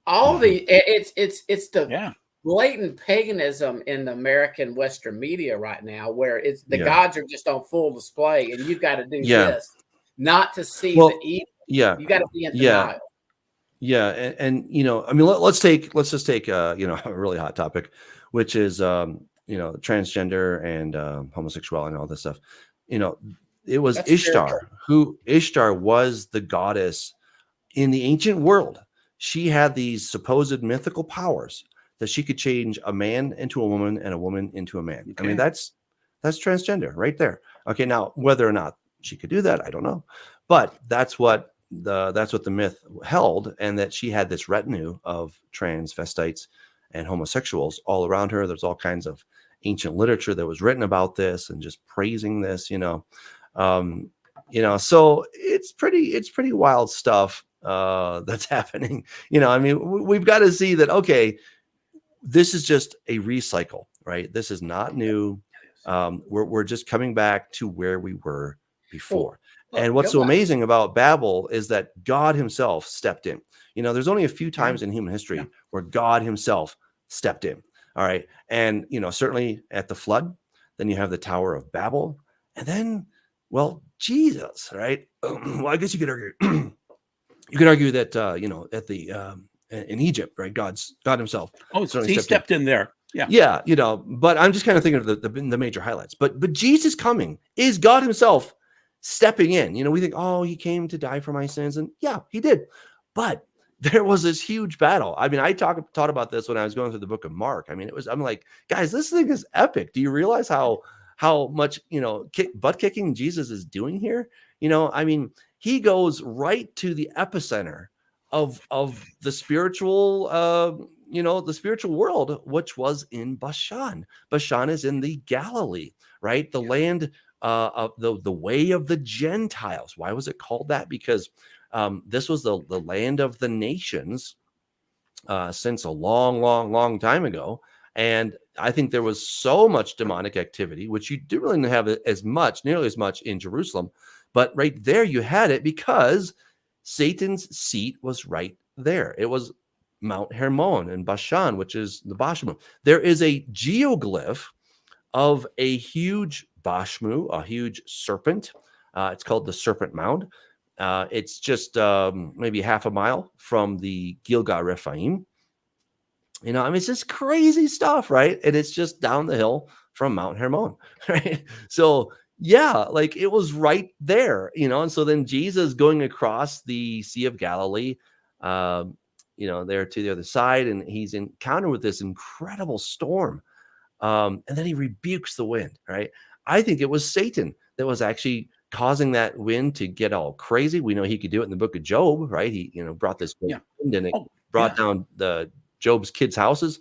it's the blatant paganism in the American Western media right now, where it's the gods are just on full display, and you've got to do this not to see the evil. You got to be in denial. Yeah, and I mean, let's just take a really hot topic, which is transgender and homosexuality and all this stuff. It was That's Ishtar Ishtar was the goddess in the ancient world. She had these supposed mythical powers that she could change a man into a woman and a woman into a man. Okay. I mean, that's transgender right there. Okay, now whether or not she could do that, I don't know, but that's what the myth held, and that she had this retinue of transvestites and homosexuals all around her. There's all kinds of ancient literature that was written about this and just praising this. So it's pretty wild stuff that's happening. I mean, we've got to see that. Okay, this is just a recycle, right? This is not new. We're just coming back to where we were before. And what's so amazing about Babel is that God himself stepped in. There's only a few times in human history where God himself stepped in. All right. And, certainly at the flood, then you have the Tower of Babel, and then, well, Jesus, right? Well, I guess you could argue that, at the, in Egypt, right? God himself. Oh, so he stepped in there. Yeah. Yeah. But I'm just kind of thinking of the major highlights, but Jesus coming is God himself stepping in. We think, oh, he came to die for my sins. And yeah, he did. But there was this huge battle. I mean, I taught about this when I was going through the book of Mark. I mean, I'm like, guys, this thing is epic. Do you realize how much, butt kicking Jesus is doing here? I mean, he goes right to the epicenter of the spiritual, the spiritual world, which was in Bashan. Bashan is in the Galilee, right? The land of the way of the Gentiles. Why was it called that? Because this was the land of the nations since a long time ago. And I think there was so much demonic activity, which you didn't really have nearly as much in Jerusalem. But right there you had it because Satan's seat was right there. It was Mount Hermon in Bashan, which is the Bashmu. There is a geoglyph of a huge Bashmu, a huge serpent. It's called the Serpent Mound. It's just maybe half a mile from the Gilgal Rephaim. You know, I mean, it's just crazy stuff, right? And it's just down the hill from Mount Hermon, right? So, yeah, like it was right there, you know. And so then Jesus going across the Sea of Galilee, um, you know, there to the other side, and he's encountered with this incredible storm. And then he rebukes the wind, right? I think it was Satan that was actually causing that wind to get all crazy. We know he could do it in the book of Job, right? He, you know, brought this Yeah. wind and it Oh, brought yeah. down the Job's kids' houses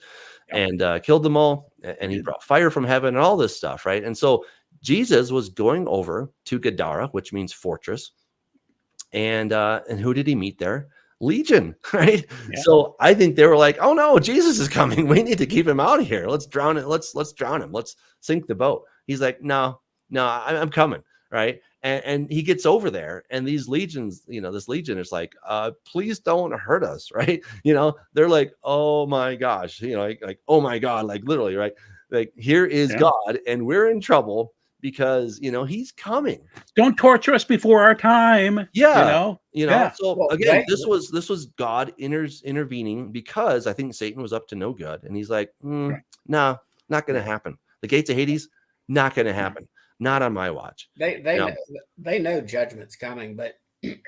Yeah. and killed them all. And he did. brought fire from heaven and all this stuff, right? And so Jesus was going over to Gadara, which means fortress. And who did he meet there? Legion, right? Yeah. So I think they were like, "Oh no, Jesus is coming. We need to keep him out of here. Let's drown it. Let's drown him. Let's sink the boat." He's like, "No, I'm coming." Right? And he gets over there, and these legions, you know, this legion is like, "Please don't hurt us," right? You know, they're like, "Oh my gosh," you know, like oh my God, like literally, right? Like here is Yeah. God, and we're in trouble because you know he's coming. Don't torture us before our time. Yeah. Yeah. So Well, again, this was God intervening because I think Satan was up to no good, and he's like, Right. no, not going to happen. The gates of Hades, not going to happen. Not on my watch. They know judgment's coming, but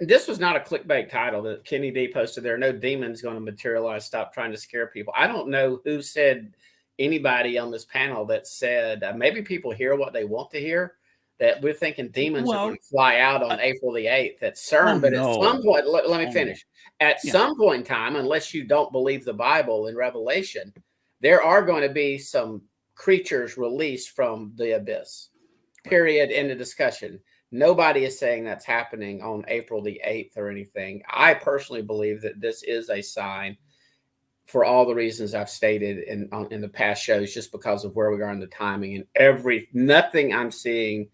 this was not a clickbait title that Kenny D posted. There are no demons going to materialize. Stop trying to scare people. I don't know who said, anybody on this panel that said maybe people hear what they want to hear, that we're thinking demons are going to fly out on April the 8th at CERN. But at some point, let me finish. At some point in time, unless you don't believe the Bible in Revelation, there are going to be some creatures released from the abyss. Period. End of discussion. Nobody is saying that's happening on April the 8th or anything. I personally believe that this is a sign for all the reasons I've stated in the past shows, just because of where we are in the timing and nothing I'm seeing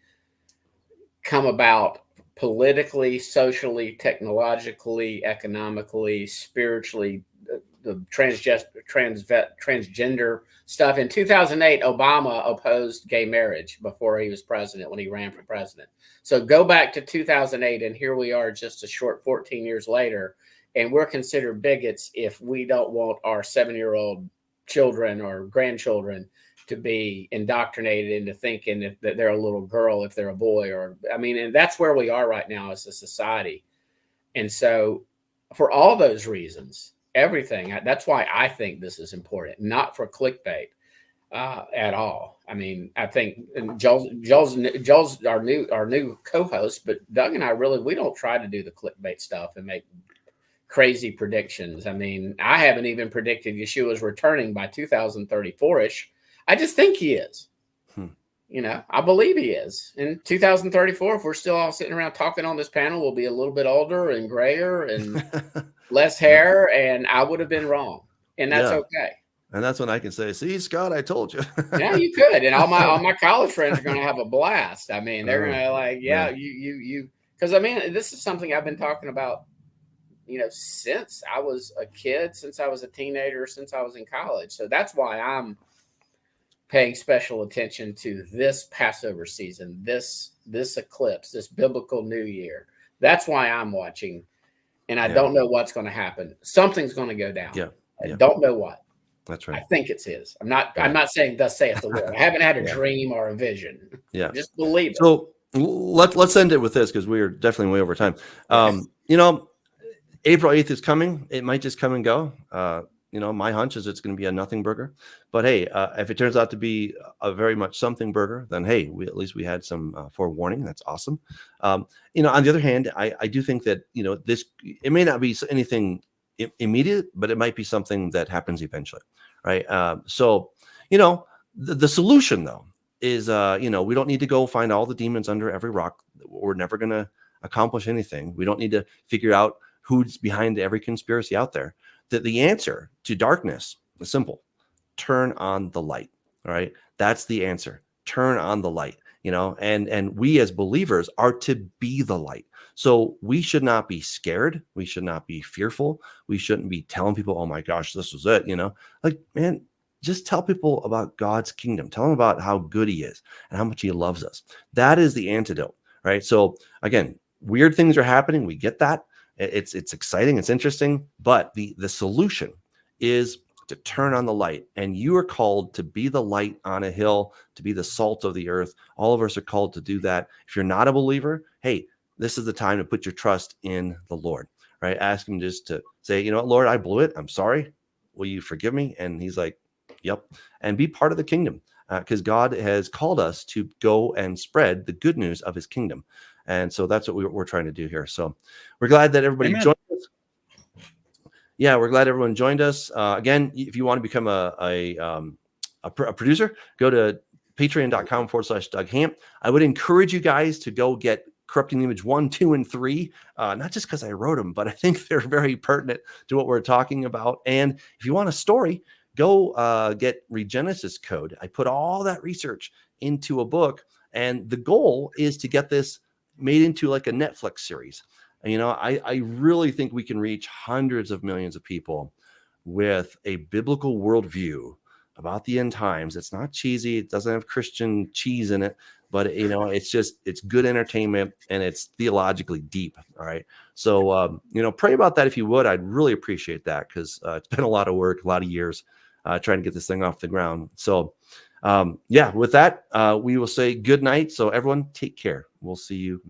come about politically, socially, technologically, economically, spiritually, the transgender stuff. In 2008, Obama opposed gay marriage before he was president, when he ran for president. So go back to 2008, and here we are just a short 14 years later, and we're considered bigots if we don't want our 7-year-old children or grandchildren to be indoctrinated into thinking that they're a little girl if they're a boy. Or, I mean, and that's where we are right now as a society. And so for all those reasons, everything, that's why I think this is important, not for clickbait at all. I mean, I think Joel's our new co-host, but Doug and I we don't try to do the clickbait stuff and make crazy predictions. I mean, I haven't even predicted Yeshua's returning by 2034-ish. I just think he is. You know, I believe he is. In 2034, if we're still all sitting around talking on this panel, we'll be a little bit older and grayer and less hair, and I would have been wrong. And that's okay. And that's when I can say, "See, Scott, I told you." Yeah, you could. And all my college friends are going to have a blast. I mean, they're going to like, yeah, you, because I mean, this is something I've been talking about, you know, since I was a kid, since I was a teenager, since I was in college. So that's why I'm paying special attention to this Passover season, this eclipse, this biblical New Year. That's why I'm watching, and I don't know what's going to happen. Something's going to go down. I don't know what. That's right. I think it's his. I'm not saying thus saith the Lord. I haven't had a dream or a vision. Just believe it. So let's end it with this, because we are definitely way over time. You know, April 8th is coming. It might just come and go. You know, my hunch is it's going to be a nothing burger. But hey, if it turns out to be a very much something burger, then hey, at least we had some forewarning. That's awesome. You know, on the other hand, I do think that, you know, it may not be anything immediate, but it might be something that happens eventually, right? So, you know, the solution though is, you know, we don't need to go find all the demons under every rock. We're never going to accomplish anything. We don't need to figure out who's behind every conspiracy out there. That the answer to darkness is simple: turn on the light. All right, that's the answer. Turn on the light. You know, and we as believers are to be the light. So we should not be scared. We should not be fearful. We shouldn't be telling people, "Oh my gosh, this was it." You know, like, man, just tell people about God's kingdom. Tell them about how good He is and how much He loves us. That is the antidote, right? So again, weird things are happening. We get that. It's exciting. It's interesting. But the solution is to turn on the light. And you are called to be the light on a hill, to be the salt of the earth. All of us are called to do that. If you're not a believer, hey, this is the time to put your trust in the Lord, right? Ask him just to say, you know what, Lord, I blew it. I'm sorry. Will you forgive me? And he's like, yep. And be part of the kingdom, because God has called us to go and spread the good news of his kingdom. And so that's what we're trying to do here. So we're glad that everybody joined us. Yeah, we're glad everyone joined us. Again, if you want to become a producer, go to patreon.com/Doug Hamp. I would encourage you guys to go get Corrupting the Image 1, 2, and 3, not just because I wrote them, but I think they're very pertinent to what we're talking about. And if you want a story, go get Regenesis Code. I put all that research into a book, and the goal is to get this made into like a Netflix series. And, you know, I really think we can reach hundreds of millions of people with a biblical worldview about the end times. It's not cheesy. It doesn't have Christian cheese in it, but you know, it's good entertainment, and it's theologically deep. All right. So, you know, pray about that if you would. I'd really appreciate that, because it's been a lot of work, a lot of years trying to get this thing off the ground. So, yeah, with that, we will say good night. So everyone, take care. We'll see you.